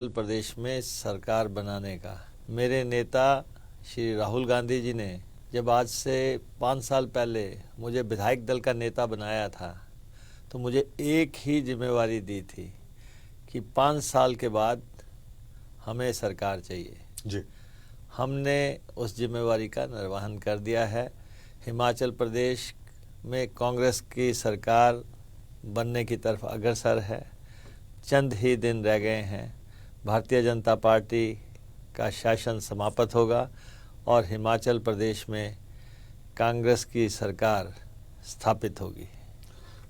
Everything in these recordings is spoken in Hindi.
उत्तर प्रदेश में सरकार बनाने का मेरे नेता श्री राहुल गांधी जी ने जब आज से 5 साल पहले मुझे विधायक दल का नेता बनाया था तो मुझे एक ही जिम्मेवारी दी थी कि 5 साल के बाद हमें सरकार चाहिए जी। हमने उस जिम्मेवारी का निर्वहन कर दिया है। हिमाचल प्रदेश में कांग्रेस की सरकार बनने की तरफ अग्रसर है। चंद ही दिन रह गए हैं, भारतीय जनता पार्टी का शासन समाप्त होगा और हिमाचल प्रदेश में कांग्रेस की सरकार स्थापित होगी।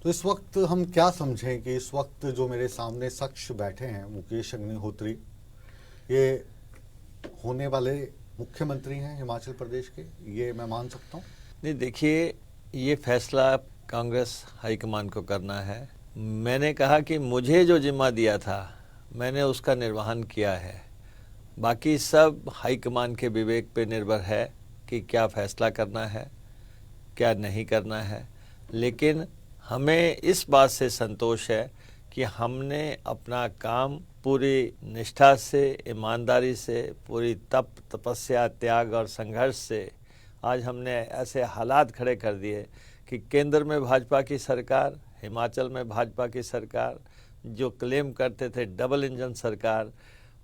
तो इस वक्त हम क्या समझें कि इस वक्त जो मेरे सामने शख्स बैठे हैं मुकेश अग्निहोत्री, ये होने वाले मुख्यमंत्री हैं हिमाचल प्रदेश के, ये मैं मान सकता हूँ? नहीं, देखिए, ये फैसला कांग्रेस हाईकमान को करना है। मैंने कहा कि मुझे जो जिम्मा दिया था मैंने उसका निर्वहन किया है, बाकी सब हाईकमान के विवेक पे निर्भर है कि क्या फैसला करना है क्या नहीं करना है। लेकिन हमें इस बात से संतोष है कि हमने अपना काम पूरी निष्ठा से, ईमानदारी से, पूरी तपस्या, त्याग और संघर्ष से आज हमने ऐसे हालात खड़े कर दिए कि केंद्र में भाजपा की सरकार, हिमाचल में भाजपा की सरकार, जो क्लेम करते थे डबल इंजन सरकार,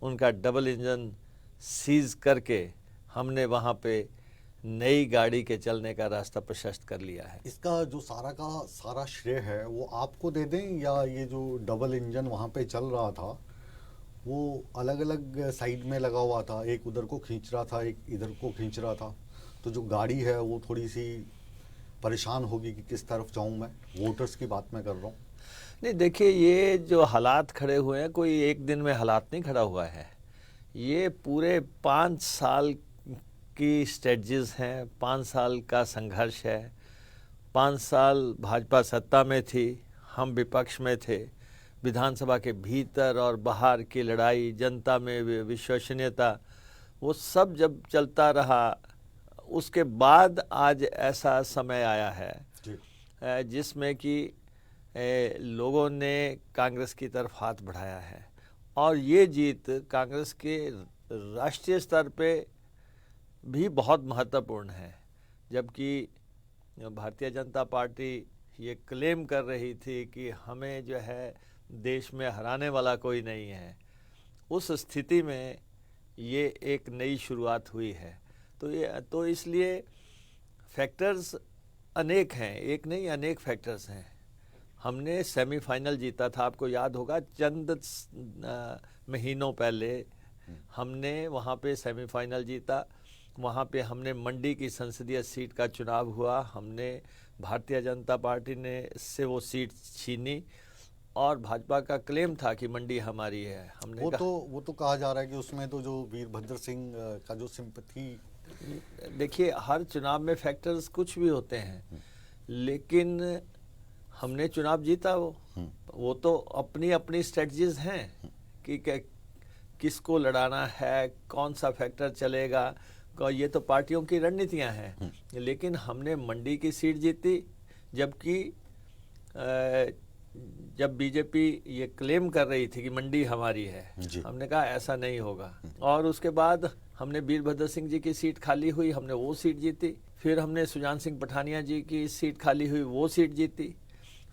उनका डबल इंजन सीज करके हमने वहाँ पे नई गाड़ी के चलने का रास्ता प्रशस्त कर लिया है। इसका जो सारा का सारा श्रेय है वो आपको दे दें, या ये जो डबल इंजन वहाँ पे चल रहा था वो अलग अलग साइड में लगा हुआ था, एक उधर को खींच रहा था, एक इधर को खींच रहा था, तो जो गाड़ी है वो थोड़ी सी परेशान होगी कि किस तरफ जाऊँ मैं? वोटर्स की बात मैं कर रहा हूँ। नहीं, देखिए, ये जो हालात खड़े हुए हैं, कोई एक दिन में हालात नहीं खड़ा हुआ है। ये पूरे 5 साल की स्ट्रेटजीज हैं, 5 साल का संघर्ष है। 5 साल भाजपा सत्ता में थी, हम विपक्ष में थे। विधानसभा के भीतर और बाहर की लड़ाई, जनता में विश्वसनीयता, वो सब जब चलता रहा, उसके बाद आज ऐसा समय आया है जिसमें कि लोगों ने कांग्रेस की तरफ हाथ बढ़ाया है और ये जीत कांग्रेस के राष्ट्रीय स्तर पे भी बहुत महत्वपूर्ण है। जबकि भारतीय जनता पार्टी ये क्लेम कर रही थी कि हमें जो है देश में हराने वाला कोई नहीं है, उस स्थिति में ये एक नई शुरुआत हुई है। तो इसलिए फैक्टर्स अनेक हैं, एक नहीं अनेक फैक्टर्स हैं। हमने सेमीफाइनल जीता था, आपको याद होगा, चंद महीनों पहले हमने वहाँ पे सेमीफाइनल जीता। वहाँ पे हमने मंडी की संसदीय सीट का चुनाव हुआ, हमने भारतीय जनता पार्टी ने से वो सीट छीनी और भाजपा का क्लेम था कि मंडी हमारी है। हमने वो तो कहा जा रहा है कि उसमें तो जो वीरभद्र सिंह का जो सिंपैथी, देखिए, हर चुनाव में फैक्टर्स कुछ भी होते हैं, लेकिन हमने चुनाव जीता। वो तो अपनी अपनी स्ट्रेटजीज हैं कि किसको लड़ाना है, कौन सा फैक्टर चलेगा, ये तो पार्टियों की रणनीतियां हैं। लेकिन हमने मंडी की सीट जीती, जबकि जब बीजेपी ये क्लेम कर रही थी कि मंडी हमारी है, हमने कहा ऐसा नहीं होगा। और उसके बाद हमने वीरभद्र सिंह जी की सीट खाली हुई, हमने वो सीट जीती। फिर हमने सुजान सिंह पठानिया जी की सीट खाली हुई, वो सीट जीती।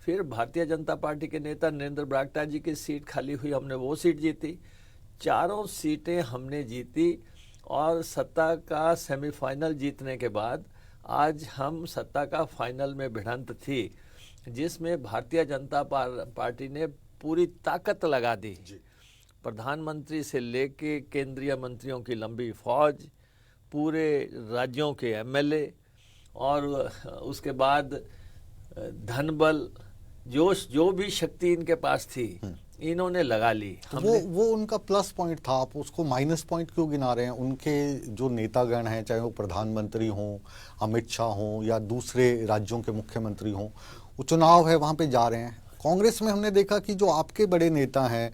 फिर भारतीय जनता पार्टी के नेता नरेंद्र बरागटा जी की सीट खाली हुई, हमने वो सीट जीती। चारों सीटें हमने जीती और सत्ता का सेमीफाइनल जीतने के बाद आज हम सत्ता का फाइनल में भिड़ंत थी, जिसमें भारतीय जनता पार्टी ने पूरी ताकत लगा दी। प्रधानमंत्री से लेके केंद्रीय मंत्रियों की लंबी फौज, पूरे राज्यों के एमएलए और उसके बाद धनबल, जो भी शक्ति इनके पास थी इन्होंने लगा ली। वो उनका प्लस पॉइंट था, आप उसको माइनस पॉइंट क्यों गिना रहे हैं? उनके जो नेतागण हैं, चाहे वो प्रधानमंत्री हों, अमित शाह हों या दूसरे राज्यों के मुख्यमंत्री हों, वो चुनाव है वहाँ पे जा रहे हैं। कांग्रेस में हमने देखा कि जो आपके बड़े नेता हैं,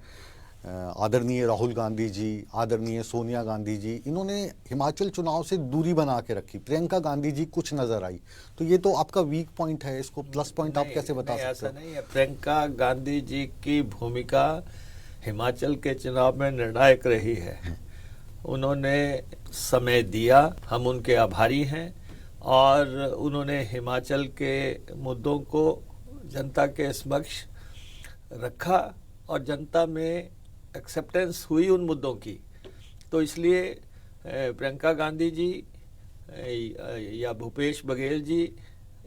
आदरणीय राहुल गांधी जी, आदरणीय सोनिया गांधी जी, इन्होंने हिमाचल चुनाव से दूरी बना के रखी। प्रियंका गांधी जी कुछ नजर आई, तो ये तो आपका वीक पॉइंट है, इसको प्लस पॉइंट आप कैसे बता सकते हो? ऐसा नहीं है। प्रियंका गांधी जी की भूमिका हिमाचल के चुनाव में निर्णायक रही है। उन्होंने समय दिया, हम उनके आभारी हैं, और उन्होंने हिमाचल के मुद्दों को जनता के समक्ष रखा और जनता में एक्सेप्टेंस हुई उन मुद्दों की। तो इसलिए प्रियंका गांधी जी या भूपेश बघेल जी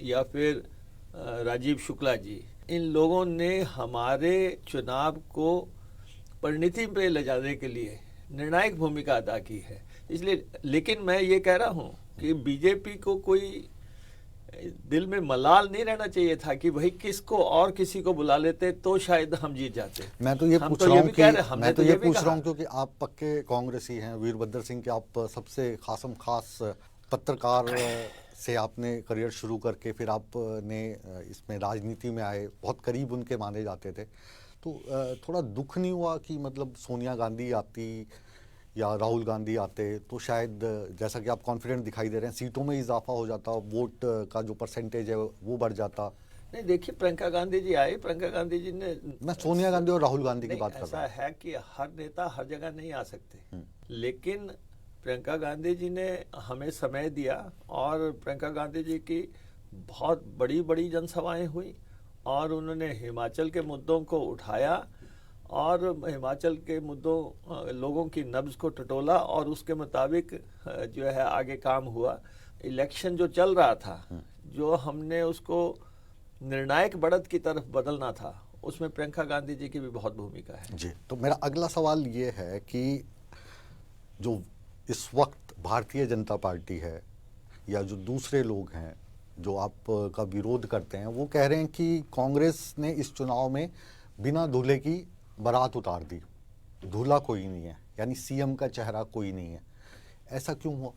या फिर राजीव शुक्ला जी, इन लोगों ने हमारे चुनाव को परिणति पे ले जाने के लिए निर्णायक भूमिका अदा की है। इसलिए, लेकिन मैं ये कह रहा हूँ कि बीजेपी को कोई दिल में मलाल नहीं रहना चाहिए था कि भाई किसको और किसी को बुला लेते तो शायद हम जीत जाते। मैं तो ये पूछ रहा हूँ क्योंकि आप पक्के कांग्रेसी हैं, वीरभद्र सिंह के आप सबसे खासम खास पत्रकार से आपने करियर शुरू करके फिर आपने इसमें राजनीति में आए, बहुत करीब उनके माने जाते थे। तो थोड़ा दुख नहीं हुआ कि मतलब सोनिया गांधी आती या राहुल गांधी आते तो शायद, जैसा कि आप कॉन्फिडेंट दिखाई दे रहे हैं, सीटों में इजाफा हो जाता, वोट का जो परसेंटेज है वो बढ़ जाता? नहीं, देखिए, प्रियंका गांधी जी आई, प्रियंका गांधी जी ने, मैं सोनिया गांधी और राहुल गांधी की बात कर रहा हूं। ऐसा है कि हर नेता हर जगह नहीं आ सकते, लेकिन प्रियंका गांधी जी ने हमें समय दिया और प्रियंका गांधी जी की बहुत बड़ी बड़ी जनसभाएं हुई और उन्होंने हिमाचल के मुद्दों को उठाया और हिमाचल के मुद्दों, लोगों की नब्ज को टटोला और उसके मुताबिक जो है आगे काम हुआ। इलेक्शन जो चल रहा था, जो हमने उसको निर्णायक बढ़त की तरफ बदलना था, उसमें प्रियंका गांधी जी की भी बहुत भूमिका है। जी, तो मेरा अगला सवाल ये है कि जो इस वक्त भारतीय जनता पार्टी है या जो दूसरे लोग हैं जो आपका विरोध करते हैं, वो कह रहे हैं कि कांग्रेस ने इस चुनाव में बिना दूल्हे की बारात उतार दी, दूल्हा कोई नहीं है, यानी सीएम का चेहरा कोई नहीं है। ऐसा क्यों हुआ?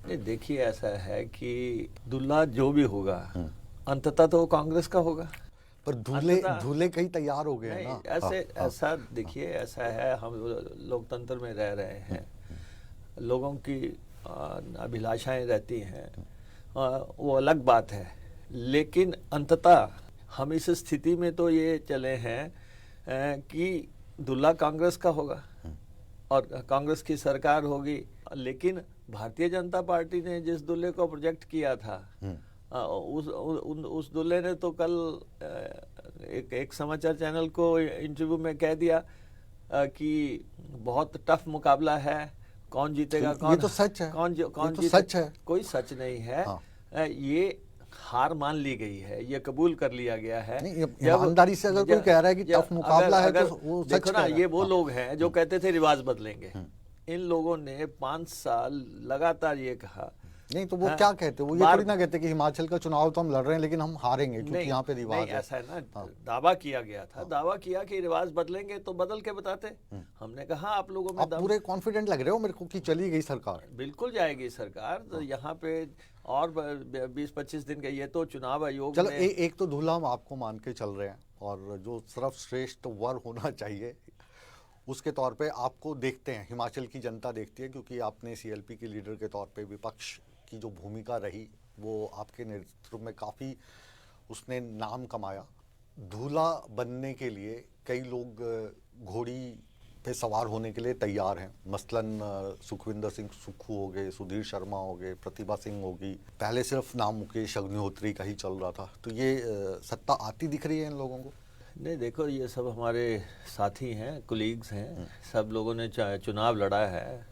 नहीं, देखिए, ऐसा है कि दूल्हा जो भी होगा अंततः तो कांग्रेस का होगा। पर दूल्हे कहीं तैयार हो गए ना। ऐसा देखिए, ऐसा है, हम लोकतंत्र में रह रहे हैं, लोगों की अभिलाषाएं रहती हैं, वो अलग बात है, लेकिन अंततः हम इस स्थिति में तो ये चले हैं कि दूल्हा कांग्रेस का होगा और कांग्रेस की सरकार होगी। लेकिन भारतीय जनता पार्टी ने जिस दूल्हे को प्रोजेक्ट किया था, उस दूल्हे ने तो कल एक समाचार चैनल को इंटरव्यू में कह दिया कि बहुत टफ मुकाबला है, कौन जीतेगा, कौन, ये तो सच है, कौन तो सच है। कोई सच नहीं है। हाँ। ये हार मान ली गई है, ये कबूल कर लिया गया है। ईमानदारी से अगर कोई कह रहा है कि टफ मुकाबला है तो वो सच देखो ना, ये वो लोग हैं जो कहते थे रिवाज बदलेंगे। इन लोगों ने 5 साल लगातार ये कहा। नहीं तो वो क्या कहते, वो ये थोड़ी ना कहते कि हिमाचल का चुनाव तो हम लड़ रहे हैं लेकिन हम हारेंगे क्योंकि यहाँ पे रिवाज है। ऐसा है ना, दावा किया गया था, दावा किया कि रिवाज बदलेंगे तो बदल के बताते। हमने कहा आप लोगों में, आप पूरे कॉन्फिडेंट लग रहे हो मेरे को कि चली गई सरकार। बिल्कुल जाएगी सरकार। तो यहाँ पे और 20-25 दिन का ये तो चुनाव आयोग, चलो एक तो दूल्हा हम आपको मान के चल रहे हैं और जो सर्वश्रेष्ठ वर होना चाहिए उसके तौर पे आपको देखते हैं, हिमाचल की जनता देखती है, क्योंकि आपने सीएलपी के लीडर के तौर पे विपक्ष की जो भूमिका रही वो आपके नेतृत्व में काफ़ी उसने नाम कमाया। दूल्हा बनने के लिए कई लोग घोड़ी पे सवार होने के लिए तैयार हैं, मसलन सुखविंदर सिंह सुक्खू हो गए, सुधीर शर्मा हो गए, प्रतिभा सिंह होगी, पहले सिर्फ नाम मुकेश अग्निहोत्री का ही चल रहा था। तो ये सत्ता आती दिख रही है इन लोगों को? नहीं, देखो, ये सब हमारे साथी हैं, कोलीग्स हैं, सब लोगों ने चुनाव लड़ा है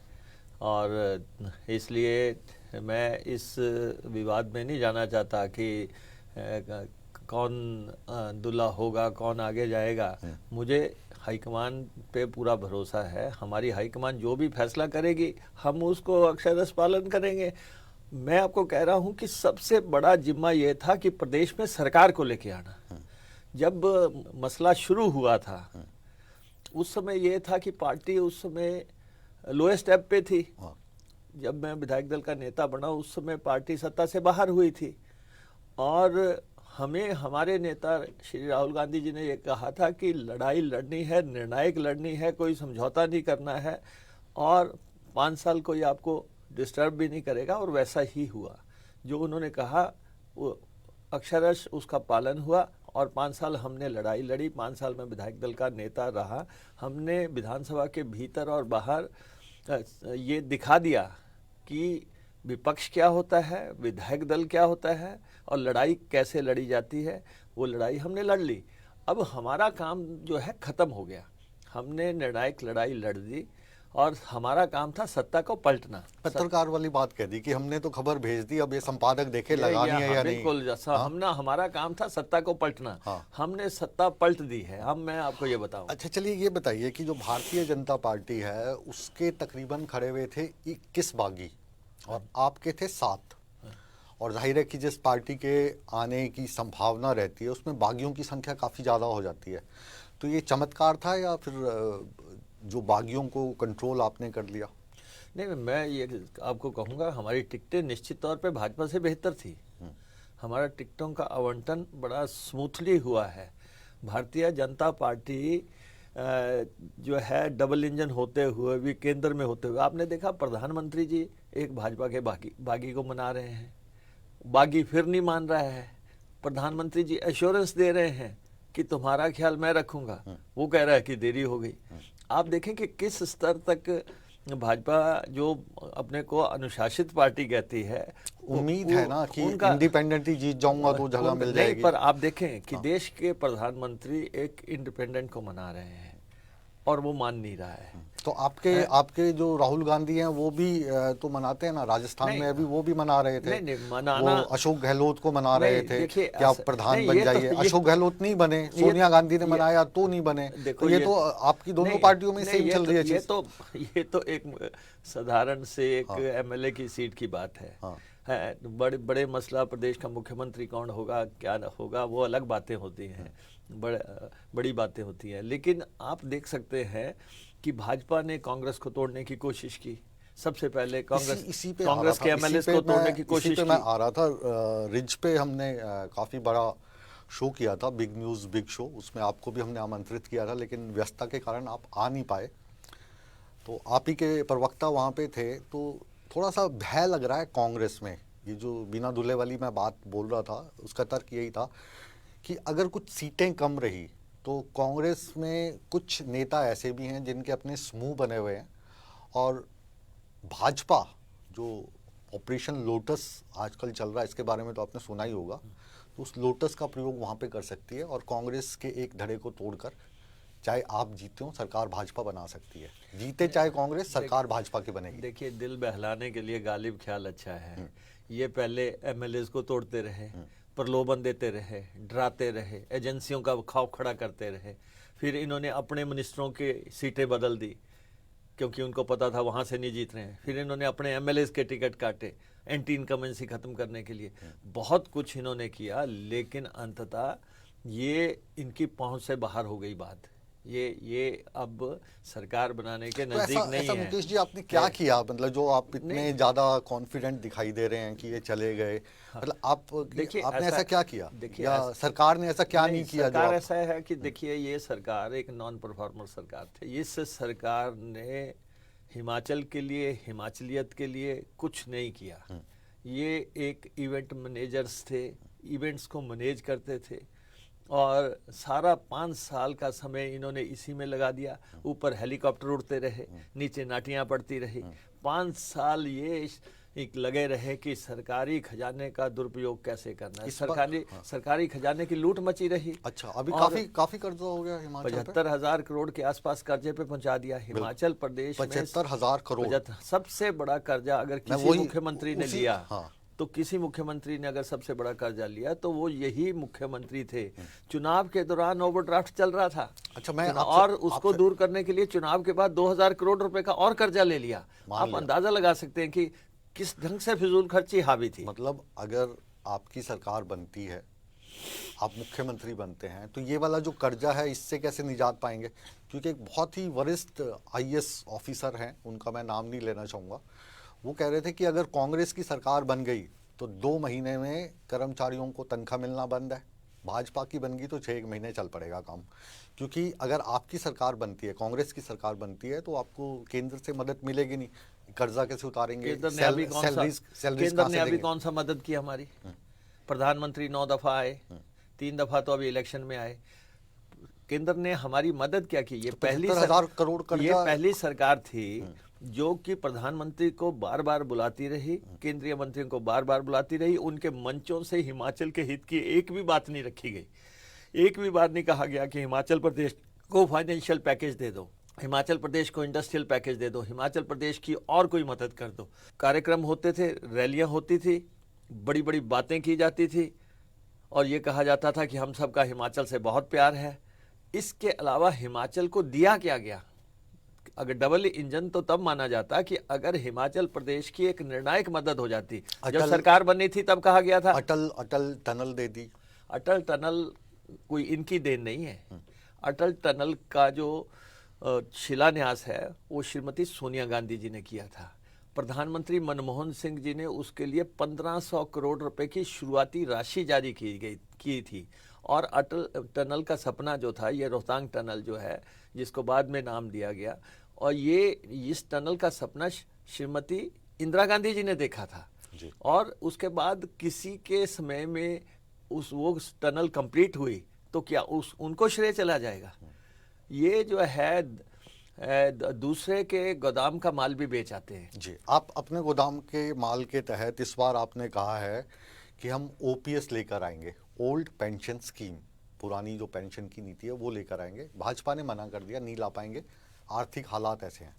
और इसलिए मैं इस विवाद में नहीं जाना चाहता कि कौन दूल्हा होगा, कौन आगे जाएगा। मुझे हाईकमान पे पूरा भरोसा है, हमारी हाईकमान जो भी फैसला करेगी हम उसको अक्षरशः पालन करेंगे। मैं आपको कह रहा हूँ कि सबसे बड़ा जिम्मा ये था कि प्रदेश में सरकार को लेके आना। जब मसला शुरू हुआ था उस समय ये था कि पार्टी उस समय लोएस्ट स्टेप पे थी। जब मैं विधायक दल का नेता बना उस समय पार्टी सत्ता से बाहर हुई थी और हमें हमारे नेता श्री राहुल गांधी जी ने ये कहा था कि लड़ाई लड़नी है, निर्णायक लड़नी है, कोई समझौता नहीं करना है और 5 साल कोई आपको डिस्टर्ब भी नहीं करेगा। और वैसा ही हुआ, जो उन्होंने कहा वो अक्षरश उसका पालन हुआ और 5 साल हमने लड़ाई लड़ी, 5 साल में विधायक दल का नेता रहा। हमने विधानसभा के भीतर और बाहर ये दिखा दिया कि विपक्ष क्या होता है, विधायक दल क्या होता है और लड़ाई कैसे लड़ी जाती है। वो लड़ाई हमने लड़ ली। अब हमारा काम जो है ख़त्म हो गया। हमने निर्णायक लड़ाई लड़ दी और हमारा काम था सत्ता को पलटना। पत्रकार वाली बात कह दी कि हमने तो खबर भेज दी, अब ये संपादक देखे लगानी है या नहीं। बिल्कुल जैसा हमारा काम था सत्ता को पलटना। हमने सत्ता पलट दी है। अब मैं आपको ये बताऊं। अच्छा चलिए ये बताइए कि जो भारतीय जनता पार्टी है उसके तकरीबन खड़े हुए थे 21 बागी और आपके थे 7, और जाहिर है कि जिस पार्टी के आने की संभावना रहती है उसमें बागियों की संख्या काफ़ी ज़्यादा हो जाती है। तो ये चमत्कार था या फिर जो बागियों को कंट्रोल आपने कर लिया? नहीं, मैं ये आपको कहूँगा हमारी टिकटें निश्चित तौर पे भाजपा से बेहतर थी। हमारा टिकटों का आवंटन बड़ा स्मूथली हुआ है। भारतीय जनता पार्टी जो है डबल इंजन होते हुए भी केंद्र में होते हुए, आपने देखा प्रधानमंत्री जी एक भाजपा के बागी को मना रहे हैं, बागी फिर नहीं मान रहा है। प्रधानमंत्री जी एश्योरेंस दे रहे हैं कि तुम्हारा ख्याल मैं रखूंगा, वो कह रहा है कि देरी हो गई। आप देखें कि किस स्तर तक भाजपा जो अपने को अनुशासित पार्टी कहती है, उम्मीद है ना कि इंडिपेंडेंटली जीत जाऊंगा तो जगह मिल जाएगी। पर आप देखें कि देश के प्रधानमंत्री एक इंडिपेंडेंट को मना रहे हैं और वो मान नहीं रहा है। तो आपके जो राहुल गांधी हैं वो भी तो मनाते हैं ना, राजस्थान में अभी वो भी मना रहे थे। नहीं, मनाना, वो अशोक गहलोत को मना रहे थे कि आप प्रधान बन जाइए। तो अशोक गहलोत नहीं बने, सोनिया गांधी ने मनाया तो नहीं बने। तो ये तो आपकी दोनों पार्टियों में सेम चल रही है चीज। ये तो एक साधारण से एक एमएलए की सीट की बात है। बड़े बड़े मसला प्रदेश का मुख्यमंत्री कौन होगा, क्या होगा, वो अलग बातें होती हैं, बड़ी बातें होती हैं। लेकिन आप देख सकते हैं कि भाजपा ने कांग्रेस को तोड़ने की कोशिश की। सबसे पहले कांग्रेस के एमएलए को तोड़ने की कोशिश की। मैं आ रहा था रिज पे, हमने काफी बड़ा शो किया था, बिग न्यूज बिग शो। उसमें आपको भी हमने आमंत्रित किया था, लेकिन व्यस्तता के कारण आप आ नहीं पाए। तो आप ही के प्रवक्ता वहाँ पे थे। तो थोड़ा सा भय लग रहा है कांग्रेस में। ये जो बिना दुल्हे वाली मैं बात बोल रहा था उसका तर्क यही था कि अगर कुछ सीटें कम रही तो कांग्रेस में कुछ नेता ऐसे भी हैं जिनके अपने समूह बने हुए हैं, और भाजपा जो ऑपरेशन लोटस आजकल चल रहा है, इसके बारे में तो आपने सुना ही होगा, तो उस लोटस का प्रयोग वहाँ पे कर सकती है और कांग्रेस के एक धड़े को तोड़कर चाहे आप जीते हो सरकार भाजपा बना सकती है। जीते चाहे कांग्रेस, सरकार भाजपा की बनेगी। देखिए, दिल बहलाने के लिए गालिब ख्याल अच्छा है। ये पहले एमएलए को तोड़ते रहे, प्रलोभन देते रहे, डराते रहे, एजेंसियों का खौफ खड़ा करते रहे। फिर इन्होंने अपने मिनिस्टरों की सीटें बदल दी क्योंकि उनको पता था वहाँ से नहीं जीत रहे हैं। फिर इन्होंने अपने एमएलए के टिकट काटे एंटी इनकमेंसी खत्म करने के लिए। बहुत कुछ इन्होंने किया, लेकिन अंततः ये इनकी पहुंच से बाहर हो गई बात। ये अब सरकार बनाने के नजदीक नहीं ऐसा है। मुकेश जी आपने क्या किया, मतलब जो आप इतने ज्यादा कॉन्फिडेंट दिखाई दे रहे हैं कि ये चले गए, मतलब आपने ऐसा क्या किया, या सरकार ने ऐसा क्या नहीं किया? सरकार ऐसा है कि देखिए, ये सरकार एक नॉन परफॉर्मर सरकार थी। इस सरकार ने हिमाचल के लिए, हिमाचलियत के लिए कुछ नहीं किया। ये एक इवेंट मैनेजर्स थे, इवेंट्स को मैनेज करते थे और सारा 5 साल का समय इन्होंने इसी में लगा दिया। ऊपर हेलीकॉप्टर उड़ते रहे, नीचे नाटियां पड़ती रही। 5 साल ये एक लगे रहे कि सरकारी खजाने का दुरुपयोग कैसे करना है। सरकारी खजाने की लूट मची रही। अच्छा, अभी काफी कर्जा हो गया हिमाचल पे। 75,000 करोड़ के आसपास कर्जे पे पहुंचा दिया हिमाचल प्रदेश में। 75,000 करोड़ सबसे बड़ा कर्जा अगर किसी मुख्यमंत्री ने लिया, तो किसी मुख्यमंत्री ने अगर सबसे बड़ा कर्जा लिया तो वो यही मुख्यमंत्री थे। चुनाव के दौरान ओवरड्राफ्ट चल रहा था। अच्छा, और उसको दूर करने के लिए चुनाव के बाद 2,000 करोड़ रुपए का और कर्जा ले लिया। आप अंदाजा लगा सकते हैं कि किस ढंग से फिजूल खर्ची हावी थी। मतलब अगर आपकी सरकार बनती है, आप मुख्यमंत्री बनते हैं, तो ये वाला जो कर्जा है इससे कैसे निजात पाएंगे? क्योंकि एक बहुत ही वरिष्ठ आईएएस ऑफिसर हैं, उनका मैं नाम नहीं लेना चाहूँगा, वो कह रहे थे कि अगर कांग्रेस की सरकार बन गई तो 2 महीने में कर्मचारियों को तनख्वाह मिलना बंद है। भाजपा की बन गई तो 6 महीने चल पड़ेगा काम। क्योंकि अगर आपकी सरकार बनती है, कांग्रेस की सरकार बनती है, तो आपको केंद्र से मदद मिलेगी नहीं। कर्जा कैसे उतारेंगे? केंद्र ने अभी कौन सा मदद की हमारी? प्रधानमंत्री 9 दफा आए, 3 दफा तो अभी इलेक्शन में आए। केंद्र ने हमारी मदद क्या की? ये तो पहली 75,000 करोड़ ये कर्जा पहली सरकार थी जो कि प्रधानमंत्री को बार बार बुलाती रही, केंद्रीय मंत्रियों को बार बार बुलाती रही, उनके मंचों से हिमाचल के हित की एक भी बात नहीं रखी गई। एक भी बार नहीं कहा गया कि हिमाचल प्रदेश को फाइनेंशियल पैकेज दे दो, हिमाचल प्रदेश को इंडस्ट्रियल पैकेज दे दो, हिमाचल प्रदेश की और कोई मदद कर दो। कार्यक्रम होते थे, रैलियां होती थी, बड़ी बड़ी बातें की जाती थी और ये कहा जाता था कि हम सबका हिमाचल से बहुत प्यार है। इसके अलावा हिमाचल को दिया क्या गया? अगर डबल इंजन तो तब माना जाता कि अगर हिमाचल प्रदेश की एक निर्णायक मदद हो जाती। जब सरकार बनी थी तब कहा गया था अटल टनल दे दी। अटल टनल कोई इनकी देन नहीं है। अटल टनल का जो शिलान्यास है वो श्रीमती सोनिया गांधी जी ने किया था। प्रधानमंत्री मनमोहन सिंह जी ने उसके लिए 1500 करोड़ रुपए की शुरुआती राशि जारी की थी। और अटल टनल का सपना जो था, ये रोहतांग टनल जो है जिसको बाद में नाम दिया गया, और ये इस टनल का सपना श्रीमती इंदिरा गांधी जी ने देखा था जी। और उसके बाद किसी के समय में वो टनल कंप्लीट हुई तो क्या उनको श्रेय चला जाएगा? ये जो है दूसरे के गोदाम का माल भी बेच आते हैं। जी, आप अपने गोदाम के माल के तहत इस बार आपने कहा है कि हम ओपीएस लेकर आएंगे, ओल्ड पेंशन स्कीम, पुरानी जो पेंशन की नीति है वो लेकर आएंगे। भाजपा ने मना कर दिया, नहीं ला पाएंगे, आर्थिक हालात ऐसे हैं।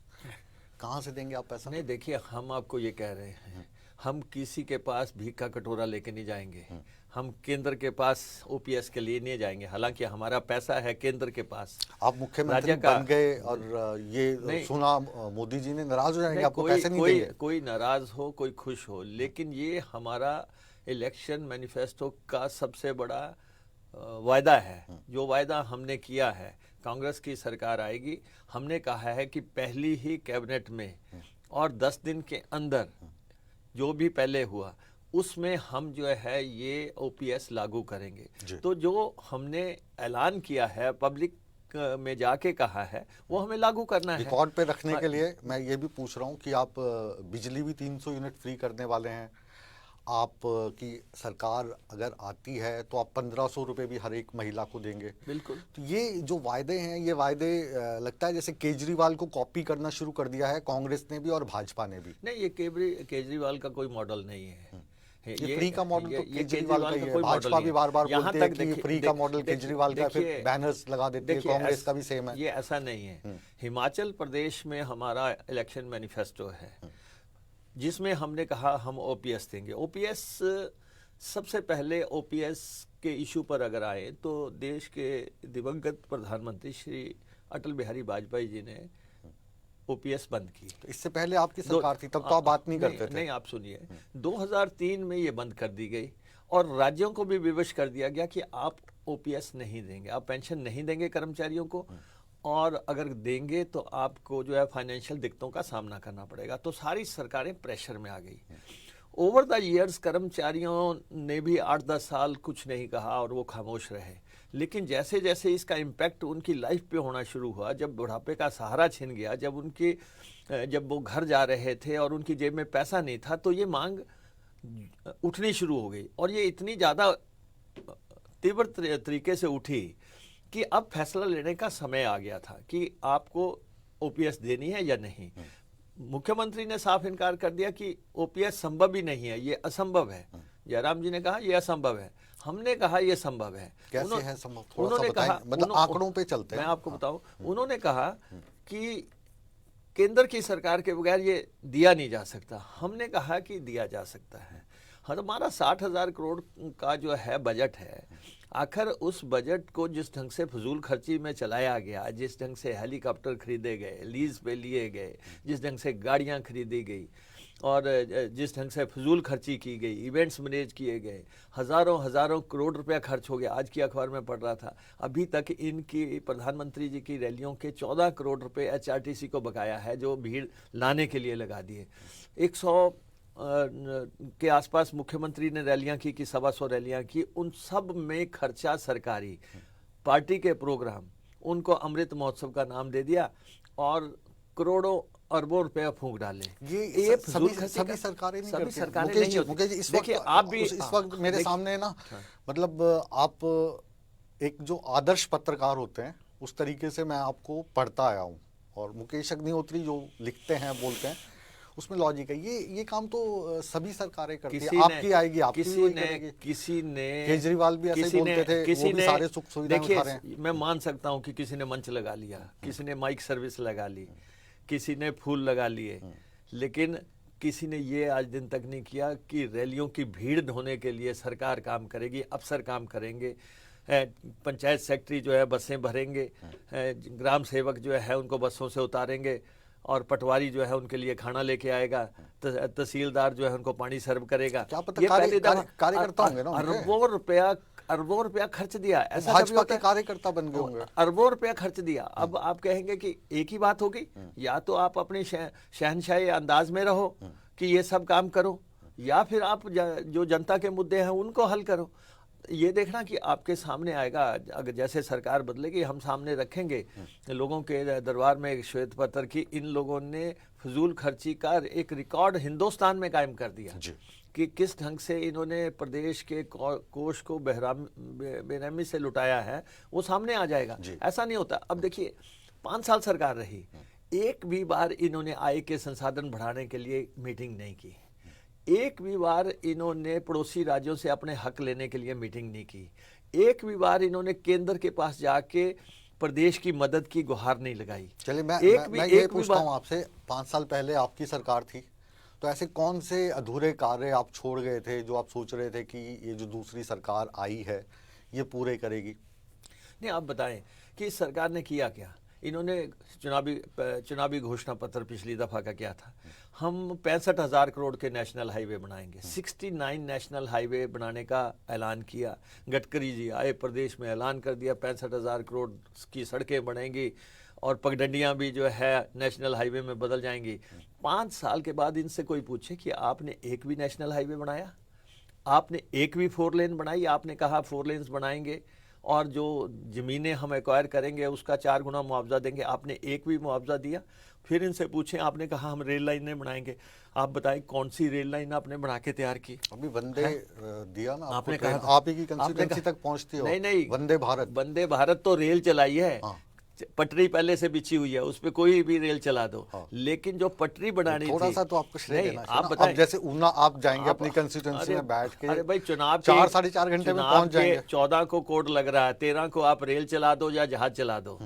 कहाँ से देंगे आप पैसा? नहीं, देखिए, हम आपको ये कह रहे हैं, हम किसी के पास भीख का कटोरा लेके नहीं जाएंगे। हम केंद्र के पास ओपीएस के लिए नहीं जाएंगे, हालांकि हमारा पैसा है केंद्र के पास। आप मुख्यमंत्री बन गए और ये सुना मोदी जी ने, नाराज हो जाएंगे आपको पैसे नहीं देंगे। कोई नाराज हो, कोई खुश हो, लेकिन ये हमारा इलेक्शन मैनिफेस्टो का सबसे बड़ा वायदा है। जो वायदा हमने किया है, कांग्रेस की सरकार आएगी, हमने कहा है कि पहली ही कैबिनेट में और 10 दिन के अंदर जो भी पहले हुआ उसमें हम जो है ये ओपीएस लागू करेंगे। तो जो हमने ऐलान किया है, पब्लिक में जाके कहा है, वो हमें लागू करना है। रिकॉर्ड पे रखने के लिए मैं ये भी पूछ रहा हूँ कि आप बिजली भी 300 यूनिट फ्री करने वाले हैं। आप की सरकार अगर आती है तो आप 1500 रुपये भी हर एक महिला को देंगे। बिल्कुल। तो ये जो वायदे हैं, ये वायदे लगता है जैसे केजरीवाल को कॉपी करना शुरू कर दिया है कांग्रेस ने भी और भाजपा ने भी। नहीं, ये केजरीवाल का कोई मॉडल नहीं है। ये फ्री का मॉडल तो केजरीवाल का ही है। भाजपा भी बार बार बोलते हैं कि फ्री का मॉडल केजरीवाल का, फिर बैनर्स लगा देते हैं। कांग्रेस का भी सेम है। ये ऐसा नहीं है। हिमाचल प्रदेश में हमारा इलेक्शन मैनिफेस्टो है जिसमें हमने कहा हम ओपीएस देंगे। ओपीएस, सबसे पहले ओपीएस के इशू पर अगर आए तो देश के दिवंगत प्रधानमंत्री श्री अटल बिहारी वाजपेयी जी ने ओपीएस बंद की। तो इससे पहले आपकी सरकार थी, तब तो आप बात नहीं करते थे। नहीं, आप सुनिए, 2003 में ये बंद कर दी गई और राज्यों को भी विवश कर दिया गया कि आप ओपीएस नहीं देंगे, आप पेंशन नहीं देंगे कर्मचारियों को, और अगर देंगे तो आपको जो है फाइनेंशियल दिक्कतों का सामना करना पड़ेगा। तो सारी सरकारें प्रेशर में आ गई। ओवर द ईयर्स कर्मचारियों ने भी 8-10 साल कुछ नहीं कहा और वो खामोश रहे। लेकिन जैसे जैसे इसका इम्पैक्ट उनकी लाइफ पे होना शुरू हुआ, जब बुढ़ापे का सहारा छिन गया, जब वो घर जा रहे थे और उनकी जेब में पैसा नहीं था, तो ये मांग उठनी शुरू हो गई। और ये इतनी ज़्यादा तीव्र तरीके से उठी कि अब फैसला लेने का समय आ गया था कि आपको ओपीएस देनी है या नहीं। मुख्यमंत्री ने साफ इनकार कर दिया कि ओपीएस संभव ही नहीं है, ये असंभव है। जयराम जी ने कहा ये असंभव है, हमने कहा ये संभव है। कैसे है संभव? थोड़ा सा बताएं, मतलब आंकड़ों पे चलते हैं। मैं आपको बताऊं, उन्होंने कहा कि केंद्र की सरकार के बगैर ये दिया नहीं जा सकता। हमने कहा कि दिया जा सकता है। हमारा 60,000 करोड़ का जो है बजट है, आखिर उस बजट को जिस ढंग से फजूल खर्ची में चलाया गया, जिस ढंग से हेलीकॉप्टर खरीदे गए, लीज पे लिए गए, जिस ढंग से गाड़ियां खरीदी गई और जिस ढंग से फजूल खर्ची की गई, इवेंट्स मैनेज किए गए, हज़ारों करोड़ रुपया खर्च हो गया। आज की अखबार में पढ़ रहा था, अभी तक इनकी प्रधानमंत्री जी की रैलियों के 14 करोड़ रुपए एचआरटीसी को बकाया है, जो भीड़ लाने के लिए लगा दिए। 100 के आसपास मुख्यमंत्री ने रैलियां की कि 125 रैलियां की, उन सब में खर्चा सरकारी, पार्टी के प्रोग्राम, उनको अमृत महोत्सव का नाम दे दिया और करोड़ों अरबों रुपया फूंक डाले। ये फजूल सभी खर्ची सभी का- सरकारें नहीं सभी करती। सरकारें मुकेश नहीं जी, होती। मुकेश जी, इस देखिए वक्त आप भी इस वक्त मेरे देखिए- सामने ना, मतलब आप एक जो आदर्श पत्रकार होते हैं उस तरीके से मैं आपको पढ़ता आया हूँ, और मुकेश अग्निहोत्री जो लिखते हैं बोलते हैं उसमें लॉजिक है। ये काम तो सभी सरकारें करती है। किसी ने आपकी आएगी, आपकी भी वही करेगी। किसी ने केजरीवाल भी ऐसे ही किसी ने- बोलते थे, किसी वो भी ने- सारे सुख सुविधाएं देखिए, उठा रहे हैं। मैं मान सकता हूं कि किसी ने मंच लगा लिया, किसी ने माइक सर्विस लगा ली, किसी ने फूल लगा लिए, लेकिन किसी ने ये आज दिन तक नहीं किया कि रैलियों की भीड़ ढोने के लिए सरकार काम करेगी, अफसर काम करेंगे, पंचायत सेक्रेटरी जो है बसें भरेंगे, ग्राम सेवक जो है उनको बसों से उतारेंगे, और पटवारी जो है उनके लिए खाना लेके आएगा, तहसीलदार जो है उनको पानी सर्व करेगा। क्या पता ये पहली दफा कार्यकर्ता होंगे ना उनके। अरबों रुपया खर्च दिया, ऐसा कभी भाजपा होता के है? कार्यकर्ता बन गए होंगे। अरबों रुपया खर्च दिया। अब आप कहेंगे कि एक ही बात होगी, या तो आप अपने शहनशाही अंदाज में रहो कि ये सब काम करो, या फिर आप जो जनता के मुद्दे हैं उनको हल करो। ये देखना कि आपके सामने आएगा, अगर जैसे सरकार बदलेगी हम सामने रखेंगे लोगों के दरबार में एक श्वेत पत्र की इन लोगों ने फजूल खर्ची का एक रिकॉर्ड हिंदुस्तान में कायम कर दिया कि किस ढंग से इन्होंने प्रदेश के कोष को बेरहमी से लुटाया है, वो सामने आ जाएगा। ऐसा नहीं होता। अब देखिए 5 साल सरकार रही, एक भी बार इन्होंने आय के संसाधन बढ़ाने के लिए मीटिंग नहीं की, एक भी बार इन्होंने पड़ोसी राज्यों से अपने हक लेने के लिए मीटिंग नहीं की, एक भी बार इन्होंने केंद्र के पास जाके प्रदेश की मदद की गुहार नहीं लगाई। चलिए मैं ये पूछता हूँ आपसे, 5 साल पहले आपकी सरकार थी, तो ऐसे कौन से अधूरे कार्य आप छोड़ गए थे जो आप सोच रहे थे कि ये जो दूसरी सरकार आई है ये पूरे करेगी? नहीं, आप बताएं कि इस सरकार ने किया क्या। इन्होंने चुनावी घोषणा पत्र पिछली दफा का क्या था, हम 65,000 करोड़ के नेशनल हाईवे बनाएंगे, 69 नेशनल हाईवे बनाने का ऐलान किया। गडकरी जी आए प्रदेश में, ऐलान कर दिया 65,000 करोड़ की सड़कें बनेंगी और पगडंडियां भी जो है नेशनल हाईवे में बदल जाएंगी। 5 साल के बाद इनसे कोई पूछे कि आपने एक भी नेशनल हाईवे बनाया, आपने एक भी 4 लेन बनाई? आपने कहा 4 लेन्स बनाएंगे और जो ज़मीनें हम एक्वायर करेंगे उसका 4 गुना मुआवजा देंगे, आपने एक भी मुआवजा दिया? फिर इनसे पूछें, आपने कहा हम रेल लाइनें बनाएंगे, आप बताएं कौन सी रेल लाइन आपने बना के तैयार की? अभी वंदे दिया ना आपने कहा, आप ही की कंस्टिट्यूएंसी तक पहुंचती हो। नहीं, वंदे भारत तो रेल चलाई है, पटरी पहले से बिछी हुई है, उस पे कोई भी रेल चला दो। लेकिन जो पटरी बनानी थोड़ा थी, सा तो आपको श्रेय देना चाहिए। आप बताएं, अब जैसे ऊना आप जाएंगे अपनी कंस्टिट्यूएंसी में बैठ के, अरे भाई चुनाव 4-4.5 घंटे में पहुंच जाएंगे। 14 को कोड लग रहा है, 13 को आप रेल चला दो या जहाज चला दो,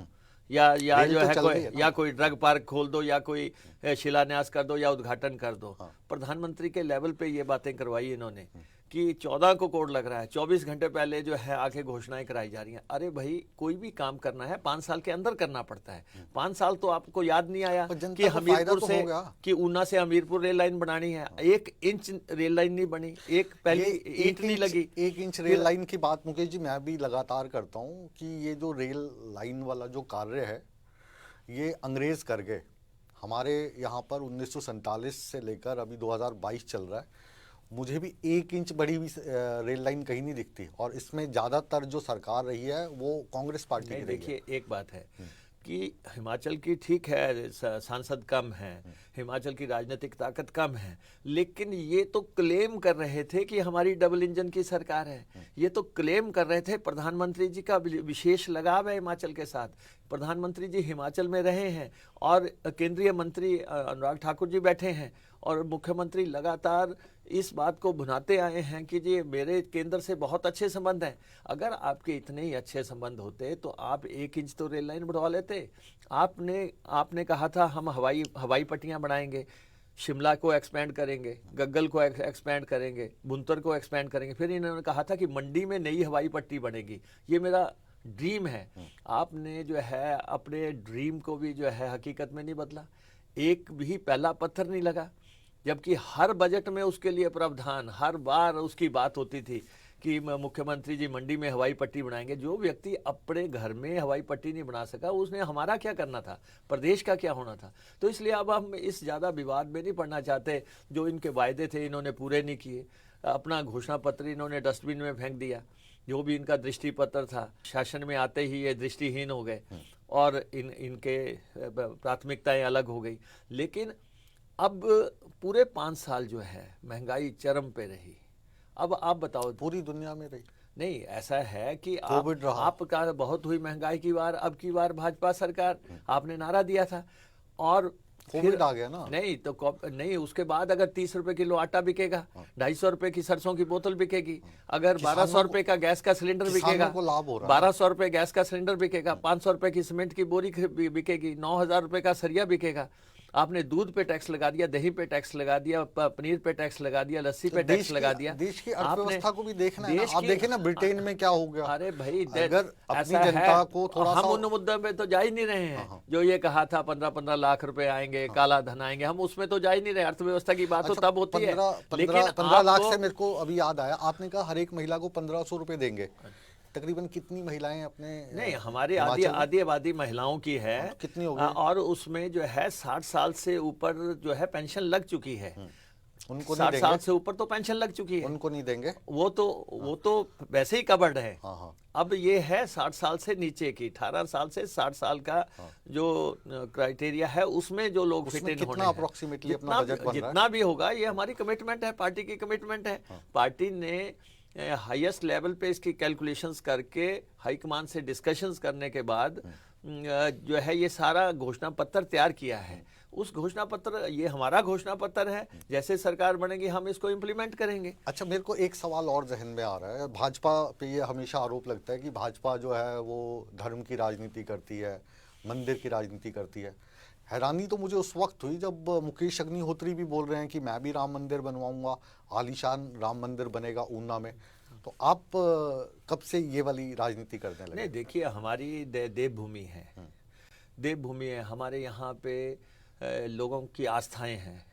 या जो है या कोई ड्रग पार्क खोल दो, या कोई शिलान्यास कर दो, या उद्घाटन कर दो। प्रधानमंत्री के लेवल पे ये बातें करवाई इन्होंने कि 14 को कोड लग रहा है, 24 घंटे पहले जो है आके घोषणाएं कराई जा रही हैं। अरे भाई, कोई भी काम करना है 5 साल के अंदर करना पड़ता है। 5 साल तो आपको याद नहीं आया कि हमीरपुर से कि ऊना से हमीरपुर रेल लाइन बनानी है, 1 इंच रेल लाइन नहीं बनी, एक पहली ईंट नहीं लगी। 1 इंच रेल लाइन की बात मुकेश जी मैं भी लगातार करता हूँ कि ये जो रेल लाइन वाला जो कार्य है ये अंग्रेज कर गए। हमारे यहाँ पर 1947 से लेकर अभी 2022 चल रहा है, मुझे भी 1 इंच बड़ी भी रेल लाइन कहीं नहीं दिखती, और इसमें ज़्यादातर जो सरकार रही है वो कांग्रेस पार्टी की रही है। देखिए, एक बात है कि हिमाचल की ठीक है सांसद कम हैं, हिमाचल की राजनीतिक ताकत कम है, लेकिन ये तो क्लेम कर रहे थे कि हमारी डबल इंजन की सरकार है। ये तो क्लेम कर रहे थे, प्रधानमंत्री जी का विशेष लगाव है हिमाचल के साथ। प्रधानमंत्री जी हिमाचल में रहे हैं और केंद्रीय मंत्री अनुराग ठाकुर जी बैठे हैं, और मुख्यमंत्री लगातार इस बात को भुनाते आए हैं कि जी मेरे केंद्र से बहुत अच्छे संबंध हैं। अगर आपके इतने ही अच्छे संबंध होते तो आप 1 इंच तो रेल लाइन बढ़वा लेते। आपने कहा था हम हवाई पट्टियां बनाएंगे, शिमला को एक्सपेंड करेंगे, गग्गल को एक्सपेंड करेंगे, बुनतर को एक्सपेंड करेंगे। फिर इन्होंने कहा था कि मंडी में नई हवाई पट्टी बनेगी, ये मेरा ड्रीम है। आपने जो है अपने ड्रीम को भी जो है हकीकत में नहीं बदला, एक भी पहला पत्थर नहीं लगा, जबकि हर बजट में उसके लिए प्रावधान, हर बार उसकी बात होती थी कि मुख्यमंत्री जी मंडी में हवाई पट्टी बनाएंगे। जो व्यक्ति अपने घर में हवाई पट्टी नहीं बना सका उसने हमारा क्या करना था, प्रदेश का क्या होना था। तो इसलिए अब हम इस ज़्यादा विवाद में नहीं पड़ना चाहते। जो इनके वायदे थे इन्होंने पूरे नहीं किए, अपना घोषणा पत्र इन्होंने डस्टबिन में फेंक दिया। जो भी इनका दृष्टि पत्र था, शासन में आते ही ये दृष्टिहीन हो गए। और इनके प्राथमिकताएं अलग हो गई। लेकिन अब पूरे 5 साल जो है महंगाई चरम पे रही। अब आप बताओ, पूरी दुनिया में रही। नहीं ऐसा है कि कोविड रहा। आपका बहुत हुई महंगाई की बार, अब की बार भाजपा सरकार, आपने नारा दिया था और कोविड आ गया ना। नहीं तो नहीं, उसके बाद अगर 30 रुपए किलो आटा बिकेगा, 250 रुपए की सरसों की बोतल बिकेगी, अगर 1200 रुपए का गैस का सिलेंडर बिकेगा, को लाभ हो रहा है। 1200 रुपए गैस का सिलेंडर बिकेगा, 500 रुपए की सीमेंट की बोरी बिकेगी, 9000 रुपए का सरिया बिकेगा। आपने दूध पे टैक्स लगा दिया, दही पे टैक्स लगा दिया, पनीर पे टैक्स लगा दिया, लस्सी पे टैक्स लगा दिया। देश की अर्थव्यवस्था को भी देखना है ना। आप देखें ना ब्रिटेन में क्या हो गया। अरे भाई, अगर अपनी ऐसा जनता है, को थोड़ा हम सा उन मुद्दों पे तो जा ही नहीं रहे हैं। जो ये कहा था 15-15 लाख रुपए आएंगे, काला धन आएंगे, हम उसमें तो जा ही नहीं रहे। अर्थव्यवस्था की बात तो तब होती है। लेकिन 15 लाख से मेरे को अभी याद आया, आपने कहा हर एक महिला को 1500 रुपए देंगे। तकरीबन कितनी महिलाएं अपने नहीं, हमारी आधी आबादी महिलाओं की है। कितनी हो गई? और उसमें जो है 60 साल से ऊपर जो है पेंशन लग चुकी है। उनको 60 साल से ऊपर तो पेंशन लग चुकी है, उनको नहीं देंगे। वो तो वैसे ही कवर्ड है। हाँ। अब ये है 60 साल से नीचे की, 18 साल से 60 साल का जो क्राइटेरिया है, उसमें जो लोग फिट इन होने, अप्रोक्सीमेटली अपना बजट बन रहा है, जितना भी होगा, ये हमारी कमिटमेंट है, पार्टी की कमिटमेंट है। पार्टी ने हाईएस्ट लेवल पे इसकी कैलकुलेशंस करके हाईकमान से डिस्कशंस करने के बाद जो है ये सारा घोषणा पत्र तैयार किया है। उस घोषणा पत्र, ये हमारा घोषणा पत्र है, जैसे सरकार बनेगी हम इसको इम्प्लीमेंट करेंगे। अच्छा, मेरे को एक सवाल और जहन में आ रहा है। भाजपा पे ये हमेशा आरोप लगता है कि भाजपा जो है वो धर्म की राजनीति करती है, मंदिर की राजनीति करती है। हैरानी तो मुझे उस वक्त हुई जब मुकेश अग्निहोत्री भी बोल रहे हैं कि मैं भी राम मंदिर बनवाऊंगा, आलीशान राम मंदिर बनेगा ऊना में। तो आप कब से ये वाली राजनीति करने लगे? नहीं, देखिए, हमारी देवभूमि है, देवभूमि है। हमारे यहाँ पे लोगों की आस्थाएं हैं,